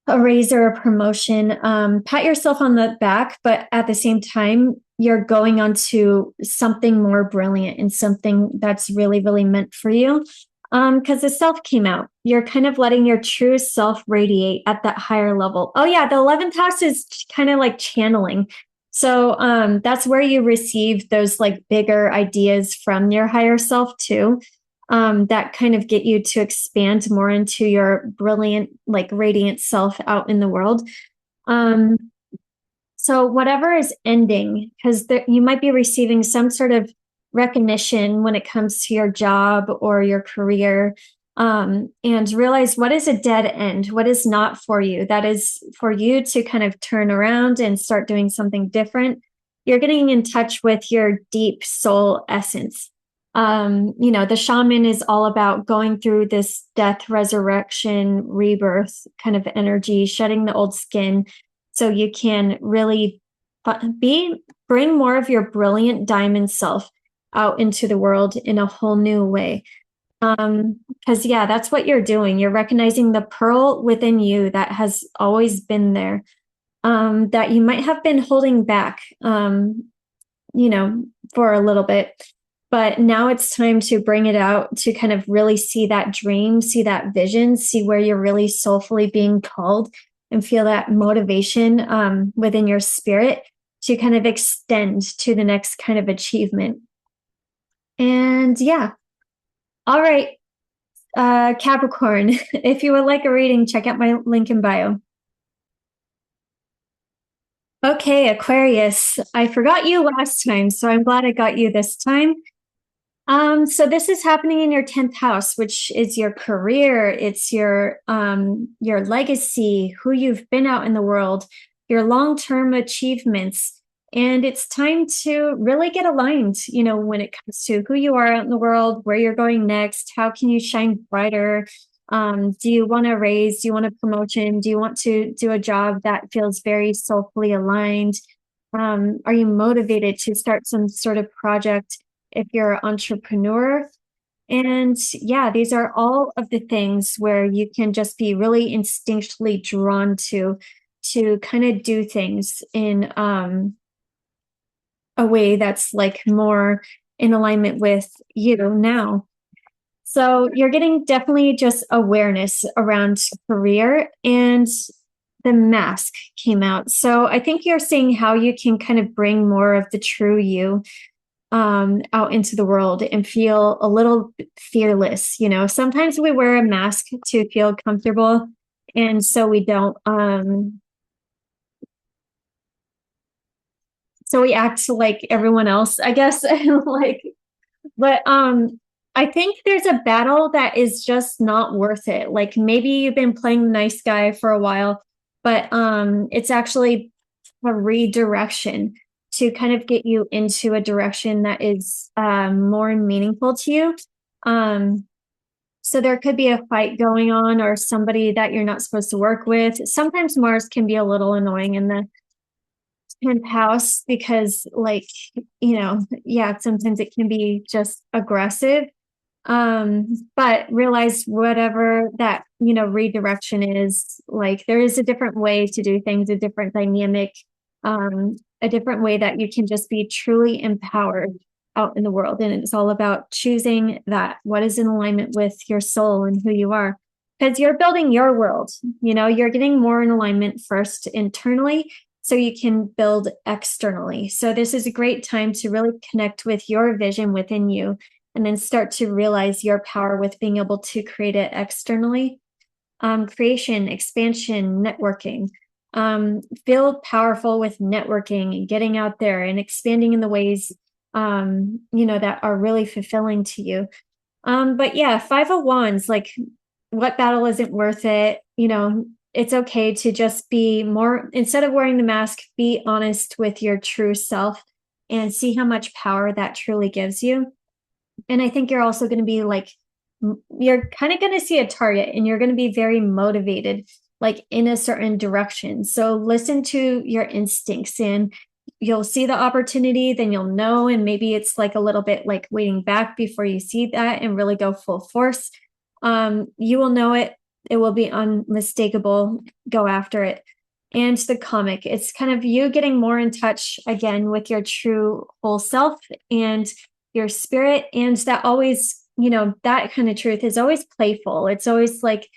a raise or a promotion. Pat yourself on the back, but at the same time, you're going on to something more brilliant and something that's really, really meant for you. Because the self came out. You're kind of letting your true self radiate at that higher level. Oh yeah, the 11th house is kind of like channeling. So that's where you receive those bigger ideas from your higher self too. That kind of get you to expand more into your brilliant, radiant self out in the world. So whatever is ending, because you might be receiving some sort of recognition when it comes to your job or your career, and realize what is a dead end, what is not for you. That is for you to kind of turn around and start doing something different. You're getting in touch with your deep soul essence. The shaman is all about going through this death, resurrection, rebirth kind of energy, shedding the old skin, so you can really bring more of your brilliant diamond self out into the world in a whole new way. Because that's what you're doing. You're recognizing the pearl within you that has always been there, that you might have been holding back, for a little bit. But now it's time to bring it out, to kind of really see that dream, see that vision, see where you're really soulfully being called, and feel that motivation within your spirit to kind of extend to the next kind of achievement. And all right, Capricorn, if you would like a reading, check out my link in bio. Okay, Aquarius, I forgot you last time, so I'm glad I got you this time. So this is happening in your 10th house, which is your career. It's your legacy, who you've been out in the world, your long-term achievements. And it's time to really get aligned, when it comes to who you are out in the world, where you're going next, how can you shine brighter, Do you want a raise? Do you want a promotion? Do you want to do a job that feels very soulfully aligned? Are you motivated to start some sort of project if you're an entrepreneur? And yeah, these are all of the things where you can just be really instinctually drawn to kind of do things in a way that's like more in alignment with you now. So you're getting definitely just awareness around career, and the mask came out. So I think you're seeing how you can kind of bring more of the true you out into the world and feel a little fearless. Sometimes we wear a mask to feel comfortable, and so we don't. So we act like everyone else, I guess. like, but I think there's a battle that is just not worth it. Like maybe you've been playing the nice guy for a while, but it's actually a redirection to kind of get you into a direction that is more meaningful to you. So there could be a fight going on or somebody that you're not supposed to work with. Sometimes Mars can be a little annoying in the 10th house because yeah, sometimes it can be just aggressive. But realize whatever that, redirection is, like there is a different way to do things, a different dynamic, a different way that you can just be truly empowered out in the world. And it's all about choosing that, what is in alignment with your soul and who you are. Because you're building your world, you're getting more in alignment first internally so you can build externally. So this is a great time to really connect with your vision within you and then start to realize your power with being able to create it externally. Creation, expansion, networking. Feel powerful with networking and getting out there and expanding in the ways, that are really fulfilling to you. But yeah, Five of Wands, like what battle isn't worth it? It's okay to just be more, instead of wearing the mask, be honest with your true self and see how much power that truly gives you. And I think you're also going to be like, you're kind of going to see a target and you're going to be very motivated, like in a certain direction. So listen to your instincts and you'll see the opportunity, then you'll know. And maybe it's like a little bit like waiting back before you see that and really go full force. You will know it. It will be unmistakable. Go after it. And the comic, it's kind of you getting more in touch again with your true whole self and your spirit. And that always, that kind of truth is always playful. It's always like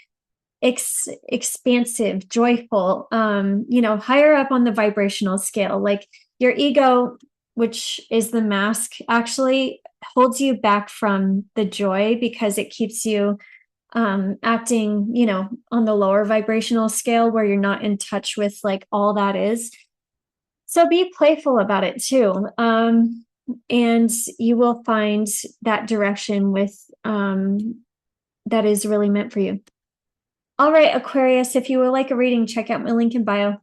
expansive, joyful, higher up on the vibrational scale. Like your ego, which is the mask, actually holds you back from the joy because it keeps you acting, on the lower vibrational scale where you're not in touch with like all that is. So be playful about it too. And you will find that direction with that is really meant for you. All right, Aquarius, if you would like a reading, check out my link in bio.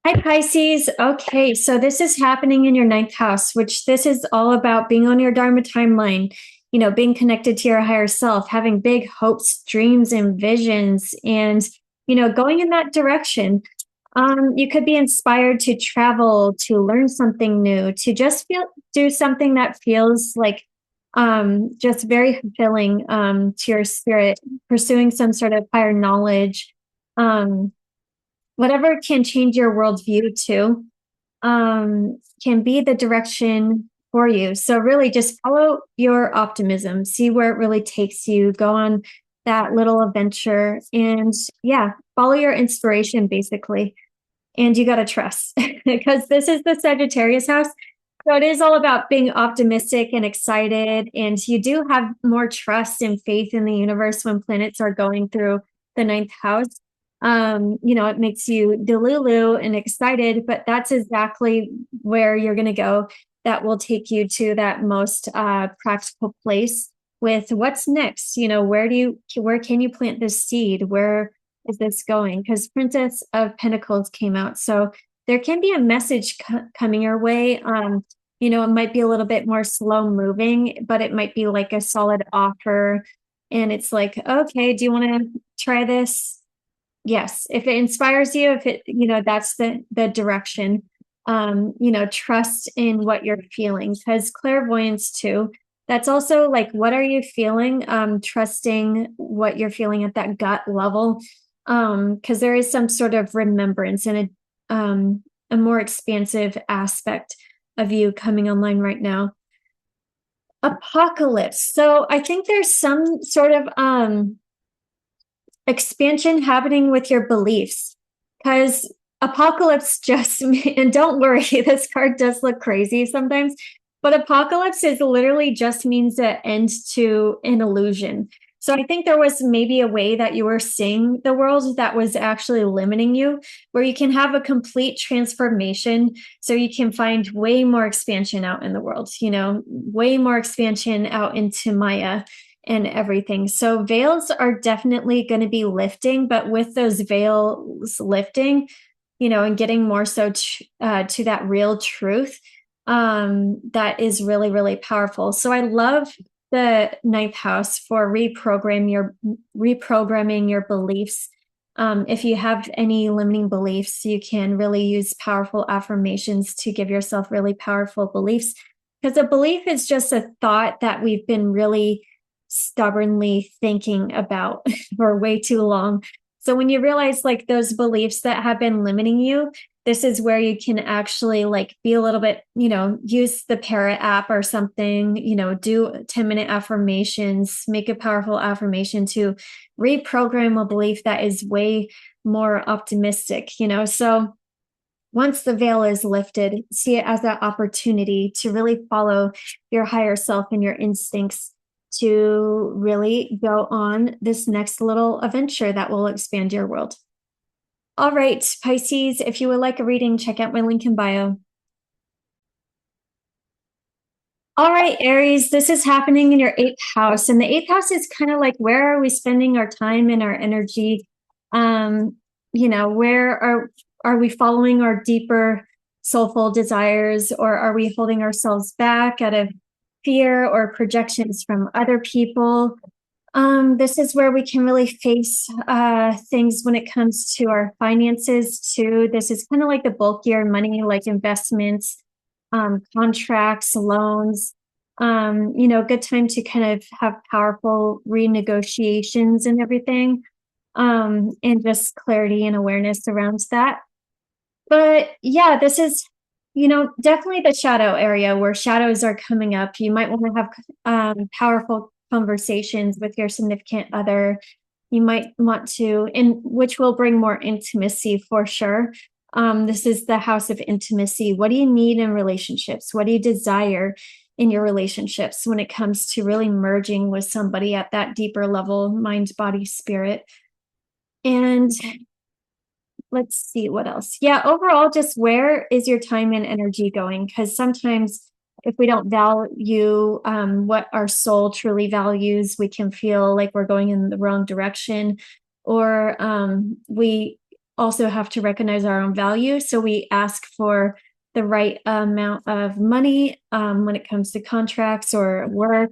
Hi, Pisces. Okay, so this is happening in your 9th house, which this is all about being on your Dharma timeline, being connected to your higher self, having big hopes, dreams, and visions, and, going in that direction. You could be inspired to travel, to learn something new, to just do something that feels like just very fulfilling to your spirit, pursuing some sort of higher knowledge. Whatever can change your worldview too, can be the direction for you. So really just follow your optimism, see where it really takes you, go on that little adventure and yeah, follow your inspiration basically. And you got to trust because this is the Sagittarius house. So it is all about being optimistic and excited. And you do have more trust and faith in the universe when planets are going through the 9th house. It makes you delulu and excited, but that's exactly where you're going to go. That will take you to that most practical place with what's next. Where can you plant this seed? Where is this going? Because Princess of Pentacles came out. So there can be a message coming your way. You know, it might be a little bit more slow moving, but it might be like a solid offer. And it's like, okay, do you want to try this? Yes. If it inspires you, if it, you know, that's the direction. You know, trust in what you're feeling, because clairvoyance too, that's also like, what are you feeling? Trusting what you're feeling at that gut level. Because there is some sort of remembrance and a more expansive aspect of you coming online right now. Apocalypse. So I think there's some sort of expansion happening with your beliefs, because apocalypse just, and don't worry, this card does look crazy sometimes, but apocalypse is literally just means an end to an illusion. So I think there was maybe a way that you were seeing the world that was actually limiting you, where you can have a complete transformation, so you can find way more expansion out in the world, you know, way more expansion out into Maya and everything. So veils are definitely going to be lifting, but with those veils lifting, you know, and getting more so to that real truth, that is really, really powerful. So I love the ninth house for reprogramming your beliefs. If you have any limiting beliefs, you can really use powerful affirmations to give yourself really powerful beliefs, because a belief is just a thought that we've been really stubbornly thinking about for way too long. So when you realize like those beliefs that have been limiting you, this is where you can actually like be a little bit, you know, use the Parrot app or something, you know, do 10-minute affirmations, make a powerful affirmation to reprogram a belief that is way more optimistic, you know. So once the veil is lifted, see it as that opportunity to really follow your higher self and your instincts, to really go on this next little adventure that will expand your world. All right, Pisces, if you would like a reading, check out my link in bio. All right, Aries, this is happening in your eighth house. And the eighth house is kind of like, where are we spending our time and our energy? You know, where are we following our deeper soulful desires, or are we holding ourselves back out of fear or projections from other people? This is where we can really face things when it comes to our finances too. This is kind of like the bulkier money, like investments, contracts, loans. You know, good time to kind of have powerful renegotiations and everything, and just clarity and awareness around that. But yeah, this is, you know, definitely the shadow area where shadows are coming up. You might want to have powerful conversations with your significant other. You might want to, and which will bring more intimacy for sure. This is the house of intimacy. What do you need in relationships? What do you desire in your relationships when it comes to really merging with somebody at that deeper level, mind, body, spirit? And let's see what else. Yeah, overall, just where is your time and energy going? Because sometimes if we don't value what our soul truly values, we can feel like we're going in the wrong direction. Or we also have to recognize our own value. So we ask for the right amount of money when it comes to contracts or work.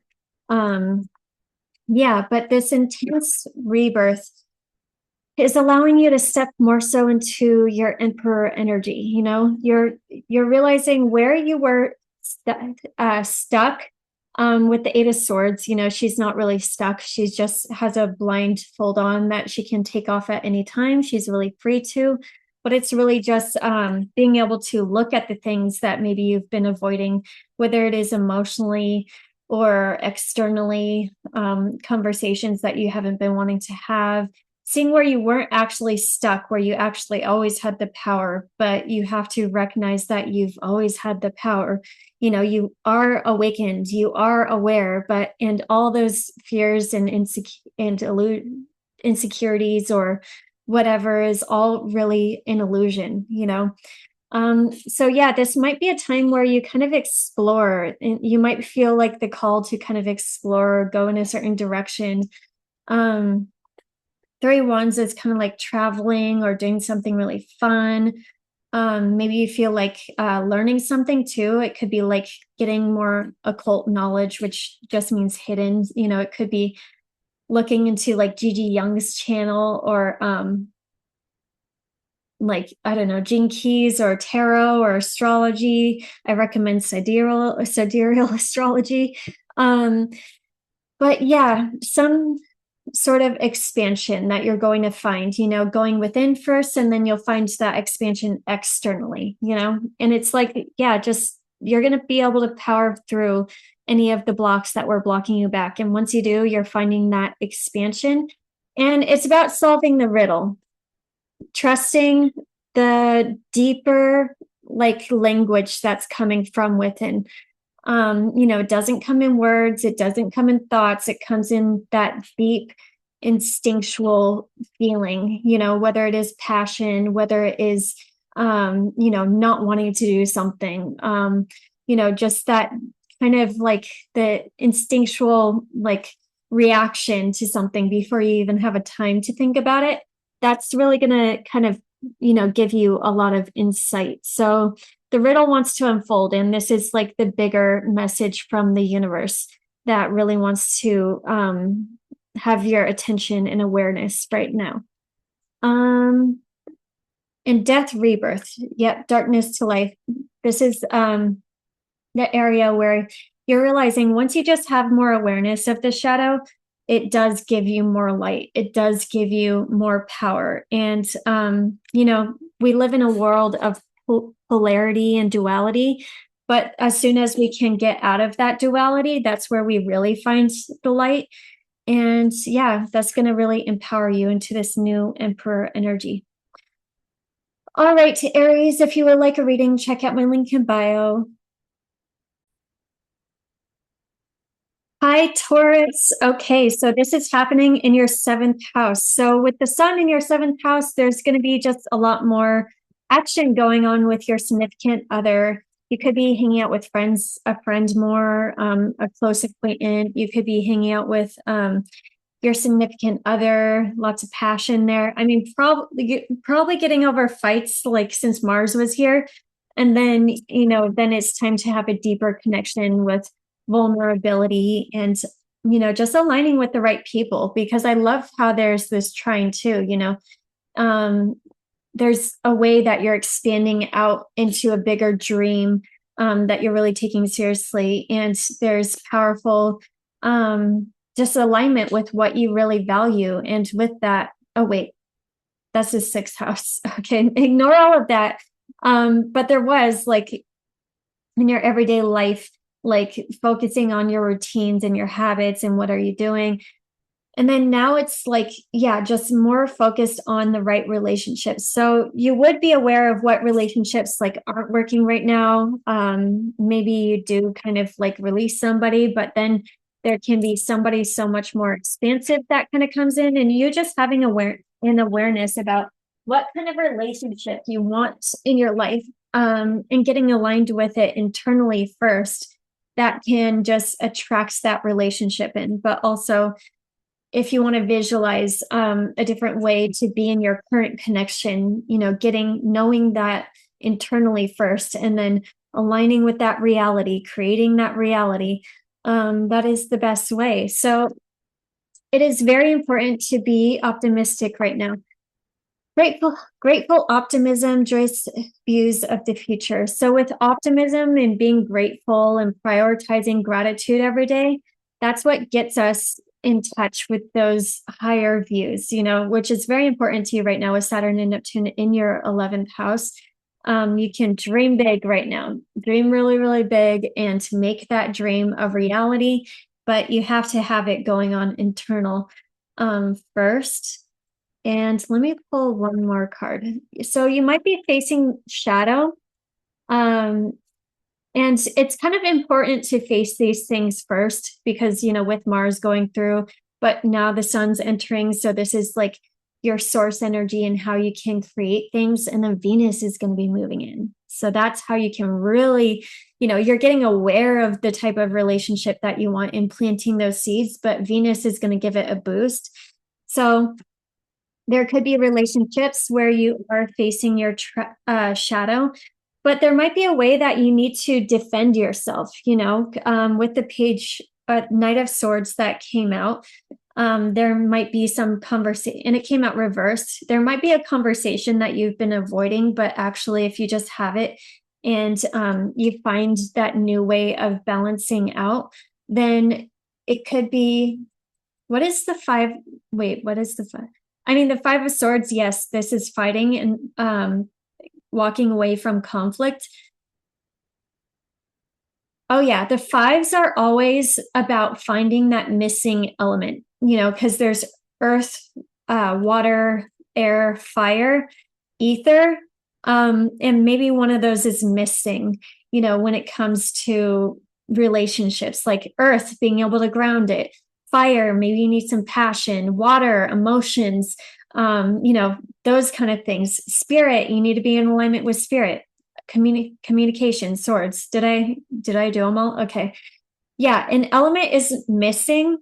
Yeah, but this intense rebirth is allowing you to step more so into your emperor energy. You know, you're realizing where you were stuck with the Eight of Swords. You know, she's not really stuck. She just has a blindfold on that she can take off at any time. She's really free to, but it's really just being able to look at the things that maybe you've been avoiding, whether it is emotionally or externally, conversations that you haven't been wanting to have, seeing where you weren't actually stuck, where you actually always had the power, but you have to recognize that you've always had the power. You know, you are awakened, you are aware, and all those fears and insecurities or whatever is all really an illusion, you know? So yeah, this might be a time where you kind of explore, and you might feel like the call to kind of explore, go in a certain direction. Three Wands is kind of like traveling or doing something really fun. Maybe you feel like learning something too. It could be like getting more occult knowledge, which just means hidden. It could be looking into like Gigi Young's channel, or like, I don't know, Gene Keys or tarot or astrology. I recommend sidereal astrology. Um, but yeah, some sort of expansion that you're going to find, going within first, and then you'll find that expansion externally, and it's like, yeah, just you're going to be able to power through any of the blocks that were blocking you back. And once you do, you're finding that expansion. And it's about solving the riddle, trusting the deeper like language that's coming from within. It doesn't come in words, it doesn't come in thoughts, it comes in that deep instinctual feeling, whether it is passion, whether it is not wanting to do something, just that kind of like the instinctual like reaction to something before you even have a time to think about it. That's really going to kind of give you a lot of insight. So the riddle wants to unfold, and this is like the bigger message from the universe that really wants to have your attention and awareness right now. And death, rebirth. Yep, darkness to life. This is the area where you're realizing once you just have more awareness of the shadow, it does give you more light. It does give you more power. And, we live in a world of polarity and duality. But as soon as we can get out of that duality, that's where we really find the light. And yeah, that's going to really empower you into this new Emperor energy. All right, Aries, if you would like a reading, check out my link in bio. Hi, Taurus. Okay, so this is happening in your 7th house. So with the sun in your 7th house, there's going to be just a lot more action going on with your significant other. You could be hanging out with a friend more, a close acquaintance. You could be hanging out with your significant other, lots of passion there. I mean, probably getting over fights like since Mars was here. And then, then it's time to have a deeper connection with vulnerability and, just aligning with the right people, because I love how there's this trine too, there's a way that you're expanding out into a bigger dream that you're really taking seriously. And there's powerful just alignment with what you really value. And with that, oh, wait, that's his 6th house. Okay, ignore all of that. But there was like in your everyday life, like focusing on your routines and your habits and what are you doing. And then now it's like, yeah, just more focused on the right relationships. So you would be aware of what relationships like aren't working right now. Maybe you do kind of like release somebody, but then there can be somebody so much more expansive that kind of comes in, and you just having awareness about what kind of relationship you want in your life, and getting aligned with it internally first. That can just attract that relationship in. But also, if you want to visualize a different way to be in your current connection, knowing that internally first, and then aligning with that reality, creating that reality, that is the best way. So it is very important to be optimistic right now. Grateful optimism, joyous views of the future. So with optimism and being grateful and prioritizing gratitude every day, that's what gets us in touch with those higher views, which is very important to you right now with Saturn and Neptune in your 11th house. You can dream big right now, dream really, really big, and to make that dream a reality, but you have to have it going on internal first. And let me pull one more card. So you might be facing shadow. And it's kind of important to face these things first because, with Mars going through, but now the sun's entering. So this is like your source energy and how you can create things. And then Venus is going to be moving in. So that's how you can really, you're getting aware of the type of relationship that you want and planting those seeds, but Venus is going to give it a boost. So There could be relationships where you are facing your shadow, but there might be a way that you need to defend yourself, with the page Knight of Swords that came out. There might be some conversation, and it came out reversed. There might be a conversation that you've been avoiding, but actually, if you just have it and you find that new way of balancing out, then it could be, what is the five? Wait, what is the five? I mean, the Five of Swords, yes, this is fighting and walking away from conflict. Oh, yeah. The fives are always about finding that missing element, because there's earth, water, air, fire, ether. And maybe one of those is missing, when it comes to relationships, like earth, being able to ground it, fire, maybe you need some passion, water, emotions, those kind of things. Spirit, you need to be in alignment with spirit. Communication, swords. Did I do them all? Okay. Yeah, an element is missing,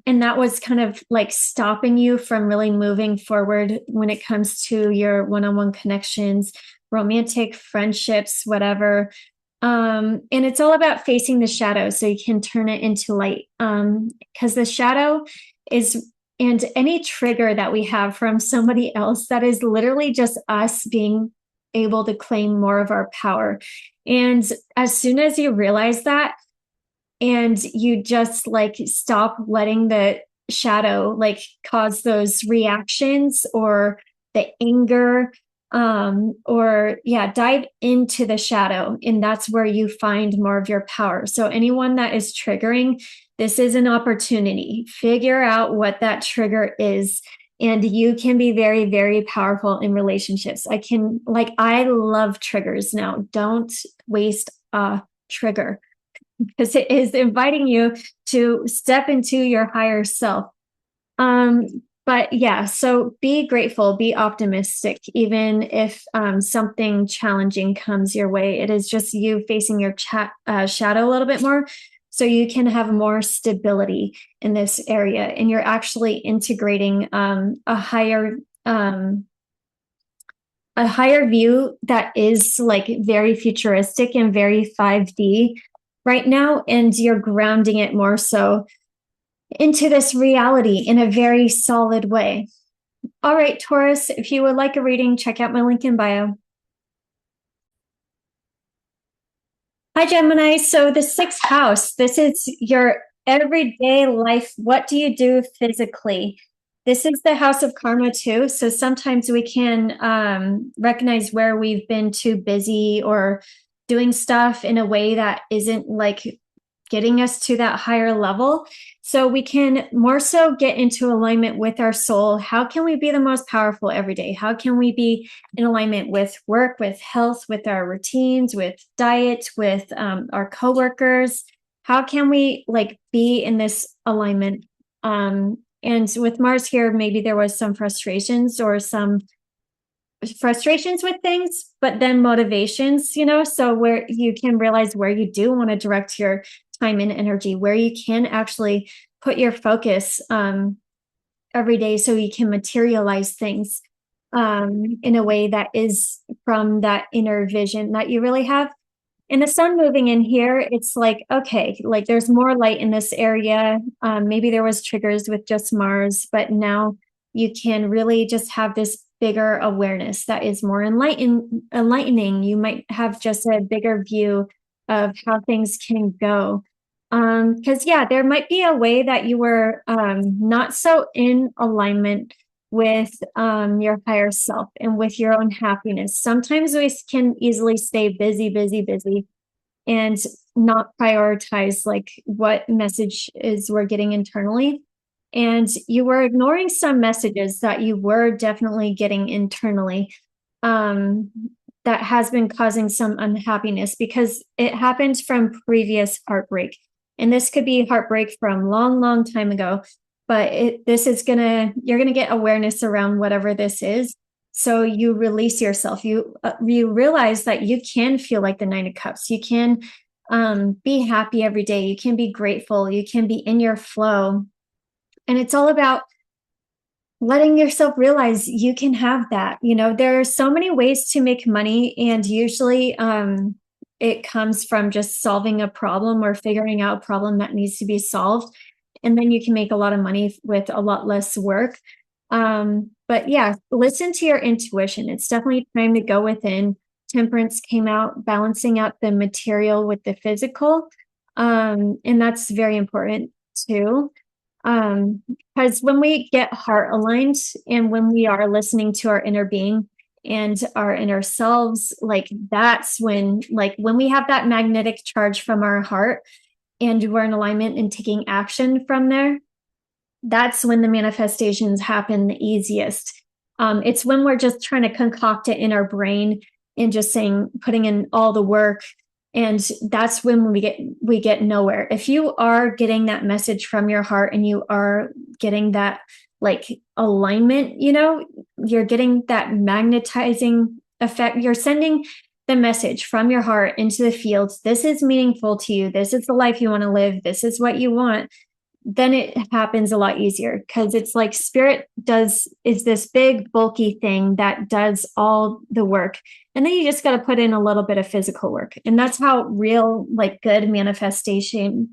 and that was kind of like stopping you from really moving forward when it comes to your one-on-one connections, romantic friendships, whatever. And it's all about facing the shadow so you can turn it into light. Because the shadow is, and any trigger that we have from somebody else, that is literally just us being able to claim more of our power. And as soon as you realize that, and you just like stop letting the shadow like cause those reactions or the anger, or dive into the shadow, and that's where you find more of your power. So anyone that is triggering, this is an opportunity. Figure out what that trigger is, and you can be very, very powerful in relationships. I love triggers now. Don't waste a trigger, because it is inviting you to step into your higher self. But yeah, so be grateful, be optimistic, even if something challenging comes your way. It is just you facing your shadow a little bit more, so you can have more stability in this area, and you're actually integrating a higher view that is like very futuristic and very 5D right now, and you're grounding it more so into this reality in a very solid way. All right, Taurus, if you would like a reading, check out my link in bio. Hi, Gemini. So the sixth house, this is your everyday life. What do you do physically? This is the house of karma too. So sometimes we can recognize where we've been too busy or doing stuff in a way that isn't like getting us to that higher level. So we can more so get into alignment with our soul. How can we be the most powerful every day? How can we be in alignment with work, with health, with our routines, with diet, with our coworkers? How can we like be in this alignment? And with Mars here, maybe there was some frustrations with things, but then motivations, so where you can realize where you do want to direct your time and energy, where you can actually put your focus every day so you can materialize things in a way that is from that inner vision that you really have. And the sun moving in here, it's like, okay, like there's more light in this area. Maybe there was triggers with just Mars, but now you can really just have this bigger awareness that is more enlightening. You might have just a bigger view of how things can go. Because there might be a way that you were not so in alignment with your higher self and with your own happiness. Sometimes we can easily stay busy, and not prioritize like what messages we're getting internally. And you were ignoring some messages that you were definitely getting internally, that has been causing some unhappiness because it happened from previous heartbreak. And this could be heartbreak from long time ago, but you're going to get awareness around whatever this is. So you release yourself. You realize that you can feel like the Nine of Cups. You can be happy every day. You can be grateful. You can be in your flow. And it's all about letting yourself realize you can have that. There are so many ways to make money, and usually it comes from just solving a problem or figuring out a problem that needs to be solved. And then you can make a lot of money with a lot less work. But yeah, listen to your intuition. It's definitely time to go within. Temperance came out, balancing out the material with the physical. And that's very important too. Because when we get heart aligned and when we are listening to our inner being and our inner selves, like that's when we have that magnetic charge from our heart and we're in alignment and taking action from there, that's when the manifestations happen the easiest. It's when we're just trying to concoct it in our brain and just putting in all the work, and that's when we get nowhere. If you are getting that message from your heart and you are getting that like alignment, you're getting that magnetizing effect. You're sending the message from your heart into the fields. This is meaningful to you. This is the life you want to live. This is what you want. Then it happens a lot easier, because it's like spirit is this big bulky thing that does all the work, and then you just got to put in a little bit of physical work. And that's how real like good manifestation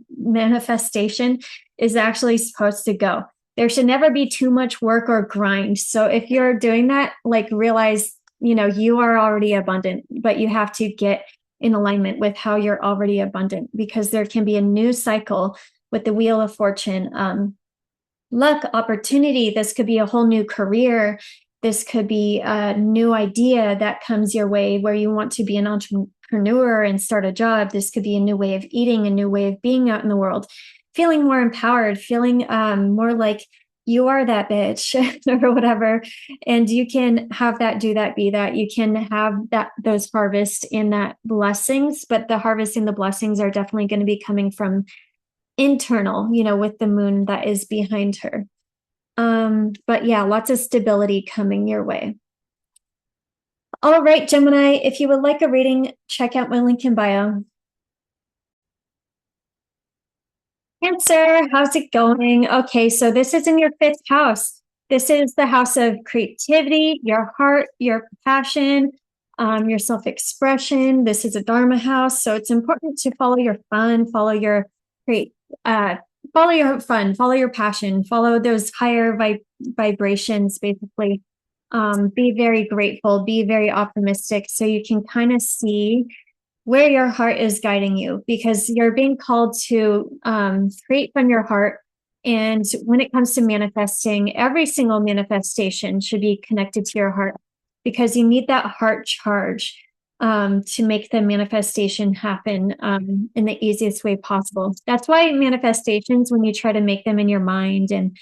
is actually supposed to go. There should never be too much work or grind. So if you're doing that, like realize you are already abundant, but you have to get in alignment with how you're already abundant, because there can be a new cycle with the Wheel of Fortune. Luck, opportunity. This could be a whole new career. This could be a new idea that comes your way where you want to be an entrepreneur and start a job. This could be a new way of eating, a new way of being out in the world, feeling more empowered, feeling more like you are that bitch or whatever. And you can have that, do that, be that. You can have those harvests and that blessings, but the harvest and the blessings are definitely going to be coming from internal, with the moon that is behind her. But yeah, lots of stability coming your way. All right, Gemini, if you would like a reading, check out my link in bio. Cancer, how's it going? Okay, so this is in your 5th house. This is the house of creativity, your heart, your passion, your self-expression. This is a Dharma house, so it's important to follow your fun, follow your fun, follow your passion, follow those higher vibrations, basically. Be very grateful, be very optimistic, so you can kind of see where your heart is guiding you, because you're being called to create from your heart. And when it comes to manifesting, every single manifestation should be connected to your heart, because you need that heart charge to make the manifestation happen in the easiest way possible. That's why manifestations, when you try to make them in your mind and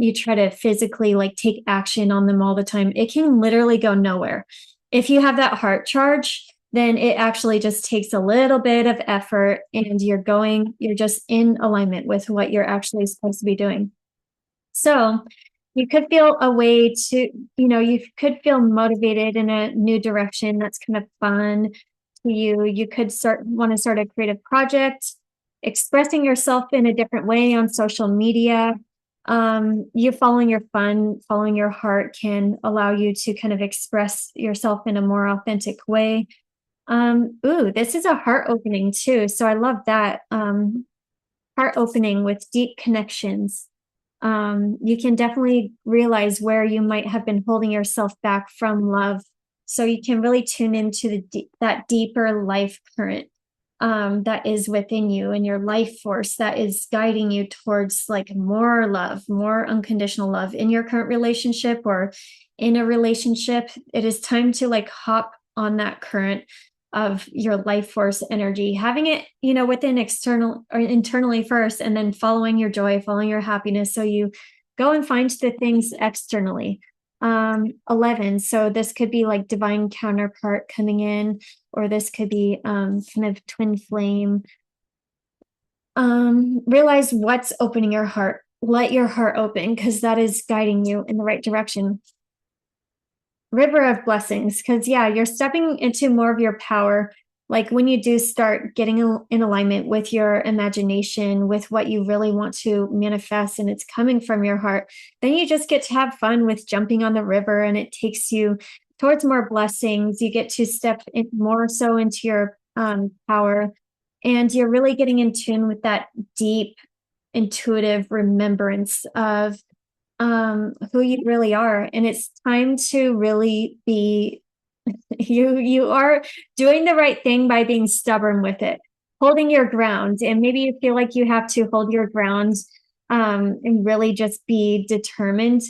you try to physically like take action on them all the time, it can literally go nowhere. If you have that heart charge, then it actually just takes a little bit of effort, and you're just in alignment with what you're actually supposed to be doing. So you could feel a way to, you could feel motivated in a new direction that's kind of fun to you. You could want to start a creative project, expressing yourself in a different way on social media. You following your fun, following your heart can allow you to kind of express yourself in a more authentic way. This is a heart opening too. So I love that. Heart opening with deep connections. You can definitely realize where you might have been holding yourself back from love. So you can really tune into that deeper life current that is within you, and your life force that is guiding you towards like more love, more unconditional love in your current relationship or in a relationship. It is time to like hop on that current of your life force energy, having it, within external or internally first, and then following your joy, following your happiness. So you go and find the things externally. 11. So this could be like divine counterpart coming in, or this could be kind of twin flame. Realize what's opening your heart. Let your heart open, because that is guiding you in the right direction. River of blessings, because you're stepping into more of your power. Like when you do start getting in alignment with your imagination, with what you really want to manifest, and it's coming from your heart, then you just get to have fun with jumping on the river, and it takes you towards more blessings. You get to step in more so into your power, and you're really getting in tune with that deep intuitive remembrance of who you really are. And it's time to really be you are doing the right thing by being stubborn with it, holding your ground. And maybe you feel like you have to hold your ground and really just be determined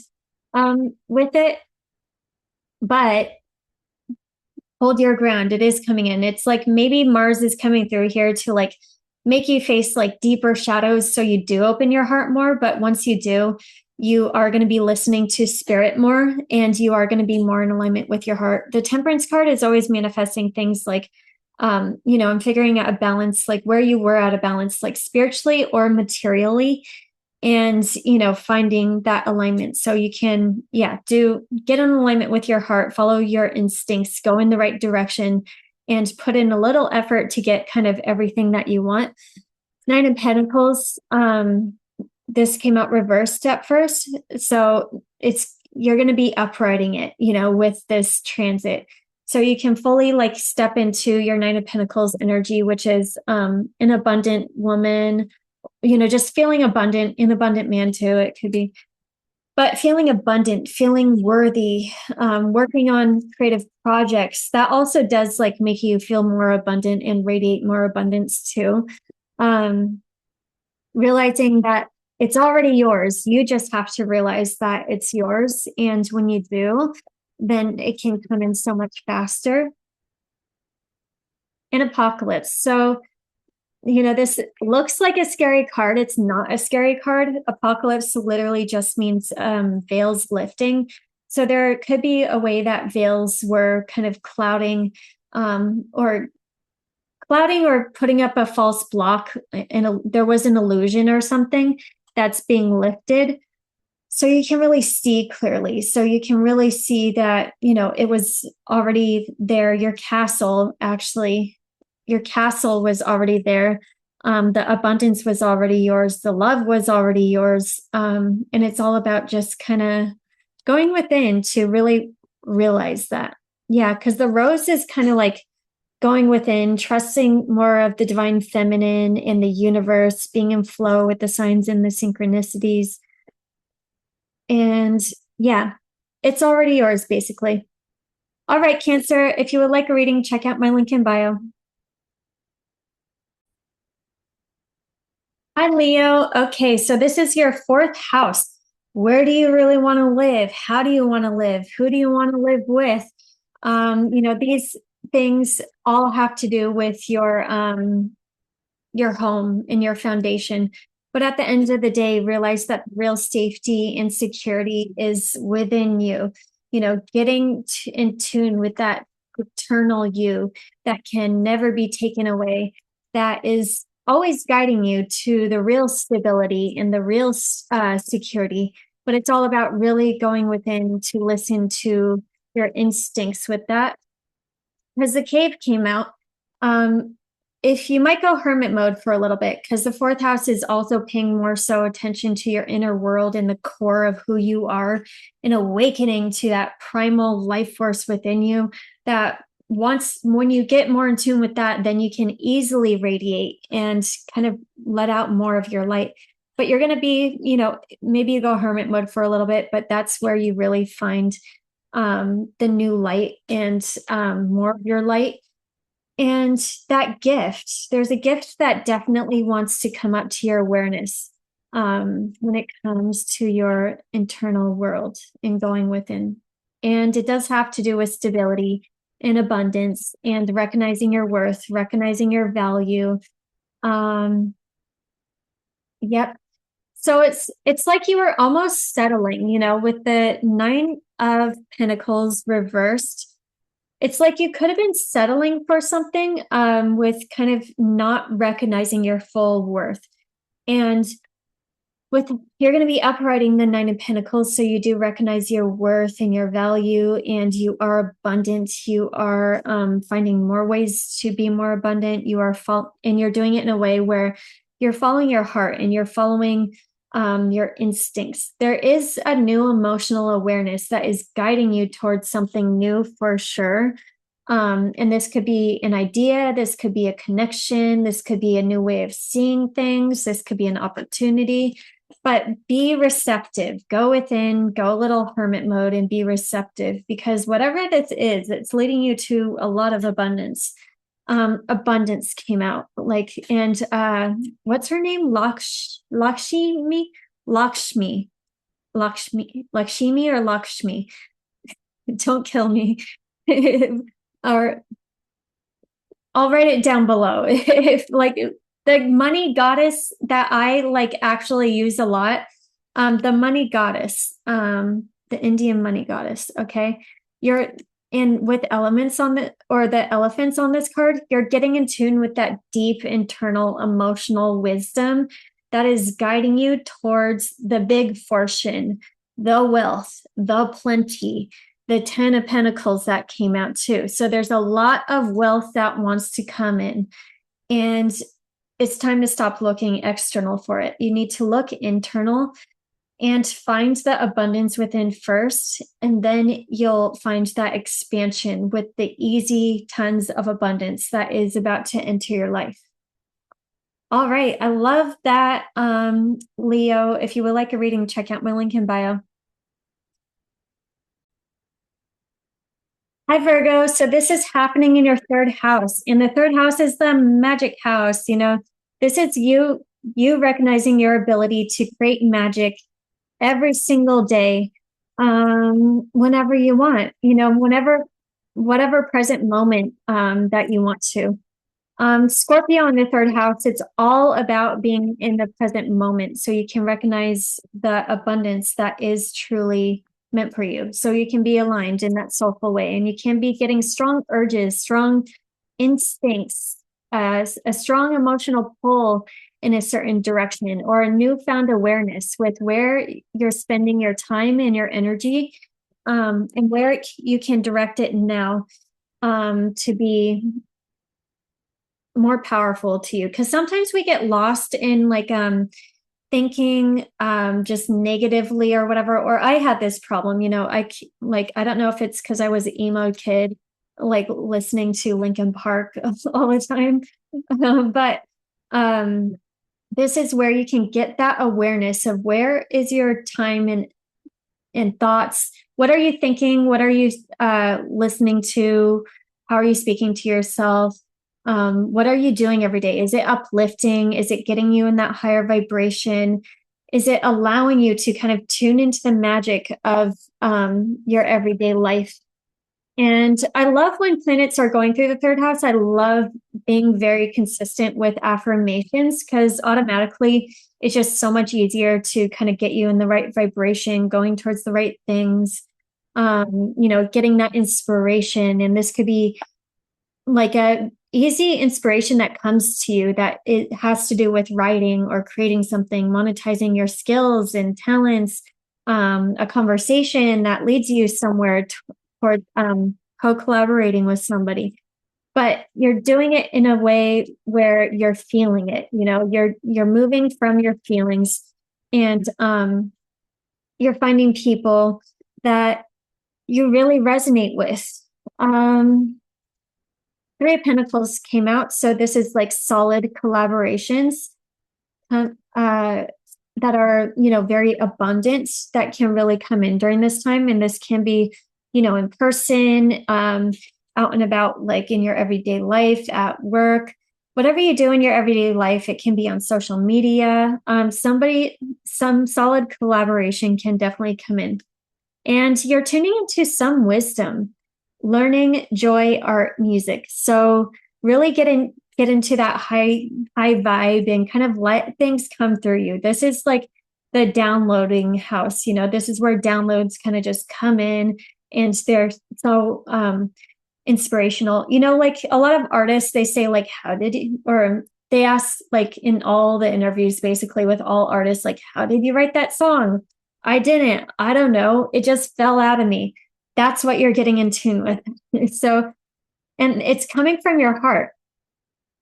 with it. But hold your ground. It is coming in. It's like maybe Mars is coming through here to like make you face like deeper shadows so you do open your heart more. But once you do, you are going to be listening to spirit more, and you are going to be more in alignment with your heart. The Temperance card is always manifesting things like, I'm figuring out a balance, like where you were out of balance, like spiritually or materially, and, finding that alignment so you can, get in alignment with your heart, follow your instincts, go in the right direction, and put in a little effort to get kind of everything that you want. Nine of Pentacles, this came out reversed at first. So you're going to be uprighting it, with this transit. So you can fully like step into your Nine of Pentacles energy, which is an abundant woman, just feeling abundant, an abundant man too. It could be, but feeling abundant, feeling worthy, working on creative projects. That also does like make you feel more abundant and radiate more abundance too. Realizing that it's already yours. You just have to realize that it's yours. And when you do, then it can come in so much faster. An Apocalypse. So, this looks like a scary card. It's not a scary card. Apocalypse literally just means veils lifting. So there could be a way that veils were kind of clouding or putting up a false block, and there was an illusion or something that's being lifted. So you can really see clearly. So you can really see that, it was already there. Your castle was already there. The abundance was already yours. The love was already yours. And it's all about just kind of going within to really realize that. Yeah, because the rose is kind of like going within, trusting more of the divine feminine in the universe, being in flow with the signs and the synchronicities. And yeah, it's already yours, basically. All right, Cancer, if you would like a reading, check out my link in bio. Hi, Leo. Okay, so this is your fourth house. Where do you really want to live? How do you want to live? Who do you want to live with? These things all have to do with your home and your foundation. But at the end of the day, realize that real safety and security is within you. Getting in tune with that eternal you that can never be taken away, that is always guiding you to the real stability and the real security. But it's all about really going within to listen to your instincts with that. Because the cave came out, if you might go hermit mode for a little bit, because the fourth house is also paying more so attention to your inner world and the core of who you are, and awakening to that primal life force within you that when you get more in tune with that, then you can easily radiate and kind of let out more of your light. But you're going to be, maybe you go hermit mode for a little bit, but that's where you really find the new light and more of your light. And that gift, there's a gift that definitely wants to come up to your awareness when it comes to your internal world and going within. And it does have to do with stability and abundance and recognizing your worth, recognizing your value. Yep. So it's like you were almost settling, with the Nine of Pentacles reversed. It's like you could have been settling for something with kind of not recognizing your full worth. And with you're going to be uprighting the Nine of Pentacles, so you do recognize your worth and your value, and you are abundant. You are finding more ways to be more abundant. You are and you're doing it in a way where you're following your heart and you're following your instincts. There is a new emotional awareness that is guiding you towards something new for sure. And this could be an idea, this could be a connection, this could be a new way of seeing things, this could be an opportunity. But be receptive, go within, go a little hermit mode and be receptive, because whatever this is, it's leading you to a lot of abundance. Abundance came out, like, and what's her name? Lakshmi or Lakshmi. Don't kill me. Or I'll write it down below. If like the money goddess that I like actually use a lot, the money goddess, the Indian money goddess. Okay, you're in with elements on the or the elephants on this card. You're getting in tune with that deep internal emotional wisdom that is guiding you towards the big fortune, the wealth, the plenty, the 10 of Pentacles that came out too. So there's a lot of wealth that wants to come in, and it's time to stop looking external for it. You need to look internal and find the abundance within first, and then you'll find that expansion with the easy tons of abundance that is about to enter your life. All right. I love that, Leo. If you would like a reading, check out my link in bio. Hi, Virgo. So this is happening in your third house. And the third house is the magic house. You know, this is you recognizing your ability to create magic every single day, whenever you want, you know, whatever present moment that you want to. Scorpio in the third house, it's all about being in the present moment, so you can recognize the abundance that is truly meant for you. So you can be aligned in that soulful way, and you can be getting strong urges, strong instincts, a strong emotional pull in a certain direction, or a newfound awareness with where you're spending your time and your energy, and where you can direct it now to be more powerful to you. Because sometimes we get lost in like thinking just negatively or whatever. Or I had this problem, you know, I don't know if it's because I was an emo kid, like listening to Linkin Park all the time, but this is where you can get that awareness of where is your time and thoughts. What are you thinking? What are you listening to? How are you speaking to yourself? What are you doing every day? Is it uplifting? Is it getting you in that higher vibration? Is it allowing you to kind of tune into the magic of your everyday life? And I love when planets are going through the third house. I love being very consistent with affirmations, because automatically it's just so much easier to kind of get you in the right vibration, going towards the right things, you know, getting that inspiration. And this could be like a easy inspiration that comes to you that it has to do with writing or creating something, monetizing your skills and talents, a conversation that leads you somewhere toward co-collaborating with somebody. But you're doing it in a way where you're feeling it, you know, you're moving from your feelings, and you're finding people that you really resonate with. Three of Pentacles came out. So this is like solid collaborations that are, you know, very abundant, that can really come in during this time. And this can be, you know, in person, out and about, like in your everyday life, at work, whatever you do in your everyday life. It can be on social media. Some solid collaboration can definitely come in. And you're tuning into some wisdom, learning, joy, art, music. So really get into that high vibe and kind of let things come through you. This is like the downloading house, you know, this is where downloads kind of just come in, and they're so inspirational. You know, like a lot of artists, they say like, how did you, or they ask, like, in all the interviews, basically with all artists, like, how did you write that song? I didn't. I don't know. It just fell out of me. That's what you're getting in tune with. So, and it's coming from your heart,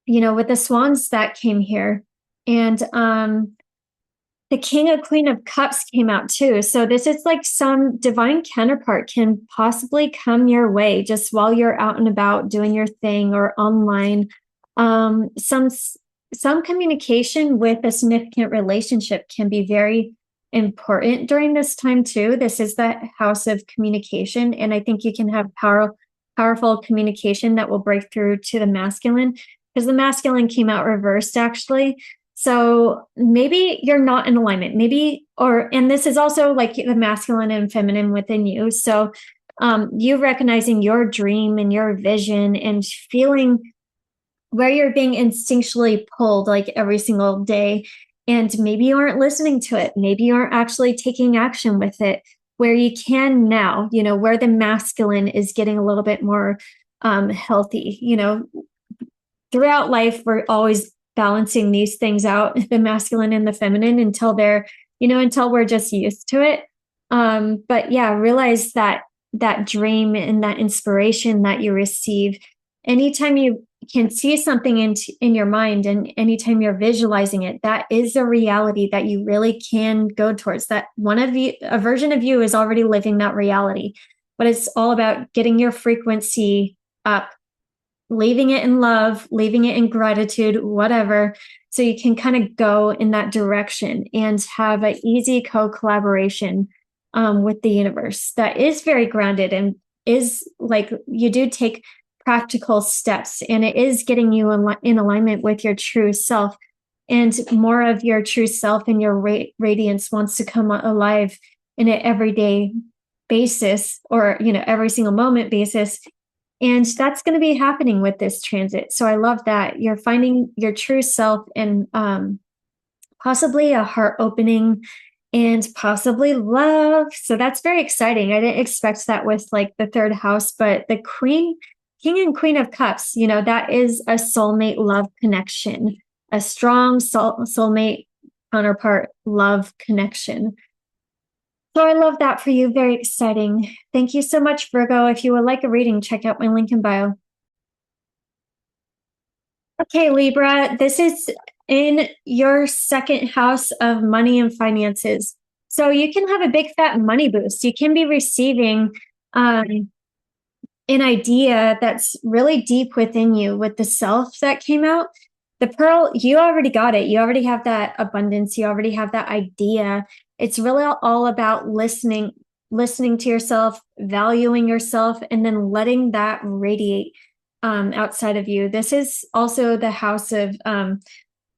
with the swans that came here. And the King of Queen of Cups came out too. So this is like some divine counterpart can possibly come your way just while you're out and about doing your thing or online. Some communication with a significant relationship can be very important during this time too. This is the house of communication, and I think you can have powerful communication that will break through to the masculine, because the masculine came out reversed actually. So maybe you're not in alignment, and this is also like the masculine and feminine within you. So you recognizing your dream and your vision and feeling where you're being instinctually pulled like every single day. And maybe you aren't listening to it. Maybe you aren't actually taking action with it where you can now, where the masculine is getting a little bit more healthy. Throughout life, we're always balancing these things out, the masculine and the feminine, until until we're just used to it. But yeah, realize that dream and that inspiration that you receive, anytime you can see something in your mind and anytime you're visualizing it, that is a reality that you really can go towards. That a version of you is already living that reality, but it's all about getting your frequency up, leaving it in love, leaving it in gratitude, whatever, so you can kind of go in that direction and have an easy co-collaboration with the universe that is very grounded and is like you do take practical steps, and it is getting you in alignment with your true self, and more of your true self and your radiance wants to come alive in an everyday basis, or every single moment basis. And that's going to be happening with this transit. So I love that you're finding your true self, and possibly a heart opening and possibly love. So that's very exciting. I didn't expect that with like the third house, but the King and Queen of Cups, that is a soulmate love connection, a strong soulmate counterpart love connection. So I love that for you. Very exciting. Thank you so much, Virgo. If you would like a reading, check out my link in bio. Okay, Libra, this is in your second house of money and finances. So you can have a big fat money boost. You can be receiving an idea that's really deep within you with the self that came out. The pearl, you already got it. You already have that abundance. You already have that idea. It's really all about listening to yourself, valuing yourself, and then letting that radiate outside of you. This is also the house of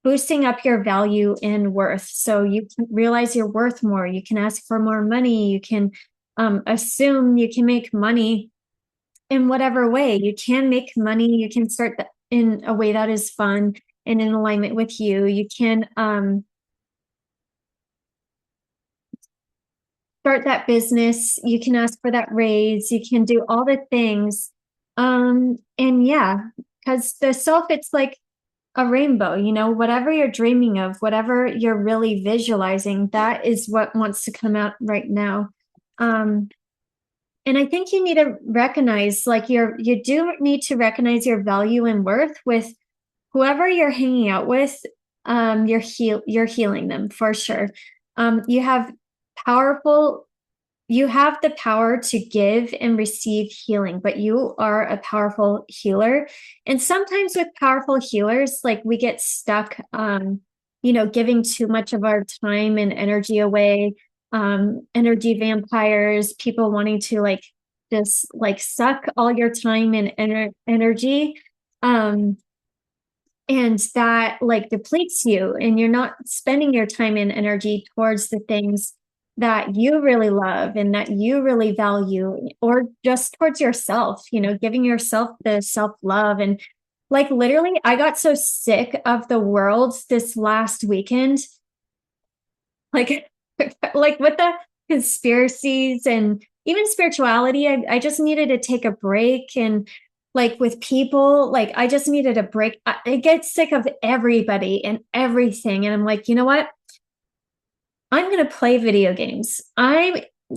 boosting up your value and worth. So you can realize you're worth more. You can ask for more money. You can assume you can make money in whatever way. You can make money. You can start in a way that is fun and in alignment with you. You can start that business. You can ask for that raise. You can do all the things. And yeah, because the self, it's like a rainbow, whatever you're dreaming of, whatever you're really visualizing, that is what wants to come out right now. And I think you need to recognize, like you do need to recognize your value and worth with whoever you're hanging out with. You're healing them for sure. You have the power to give and receive healing, but you are a powerful healer. And sometimes with powerful healers, like we get stuck, giving too much of our time and energy away, energy vampires, people wanting to just suck all your time and energy. And that depletes you, and you're not spending your time and energy towards the things that you really love and that you really value, or just towards yourself, giving yourself the self-love. And literally, I got so sick of the world this last weekend, like with the conspiracies and even spirituality. I just needed to take a break, and like with people, like I just needed a break. I get sick of everybody and everything. And I'm like, you know what? I'm going to play video games. I'm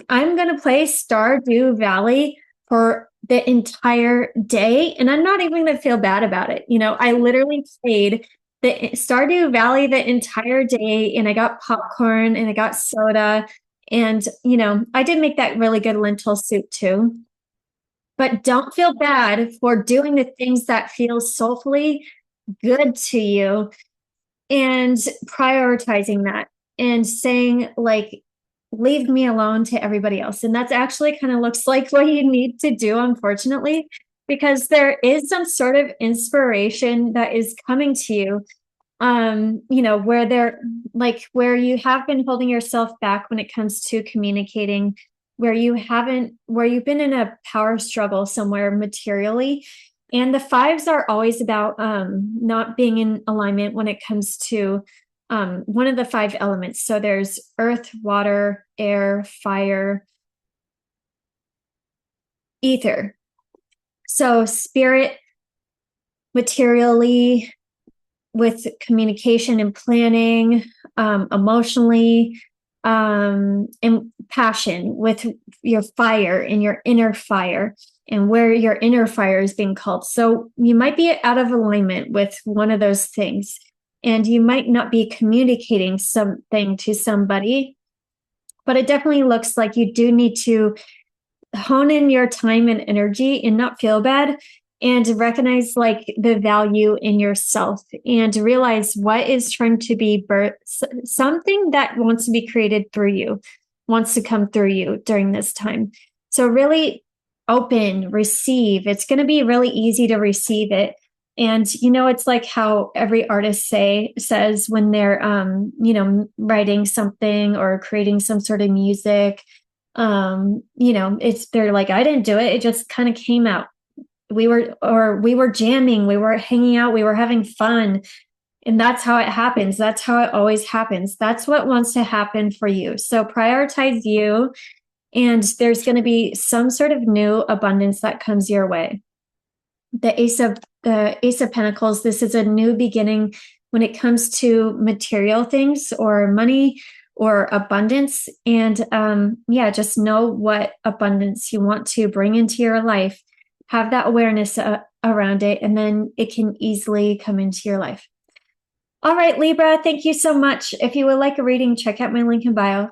going to play Stardew Valley for the entire day, and I'm not even going to feel bad about it. You know, I literally played the Stardew Valley the entire day, and I got popcorn and I got soda, and you know, I did make that really good lentil soup too. But don't feel bad for doing the things that feel soulfully good to you and prioritizing that and saying like leave me alone to everybody else. And that's actually kind of looks like what you need to do, unfortunately, because there is some sort of inspiration that is coming to you, you know, where they're like where you have been holding yourself back when it comes to communicating, where you haven't, where you've been in a power struggle somewhere materially. And the fives are always about not being in alignment when it comes to one of the five elements. So there's earth, water, air, fire, ether. So spirit, materially, with communication and planning, emotionally, and passion with your fire and your inner fire and where your inner fire is being called. So you might be out of alignment with one of those things, and you might not be communicating something to somebody, but it definitely looks like you do need to hone in your time and energy and not feel bad and recognize like the value in yourself and realize what is trying to be birth, something that wants to be created through you, wants to come through you during this time. So really open, receive. It's going to be really easy to receive it. And you know, it's like how every artist says when they're you know, writing something or creating some sort of music, you know, it's they're like, I didn't do it, it just kind of came out. We were jamming, we were hanging out, we were having fun. And that's how it happens. That's how it always happens. That's what wants to happen for you. So prioritize you, and there's going to be some sort of new abundance that comes your way. The Ace of Pentacles, this is a new beginning when it comes to material things or money or abundance. And yeah, just know what abundance you want to bring into your life. Have that awareness around it, and then it can easily come into your life. All right, Libra, thank you so much. If you would like a reading, check out my link in bio.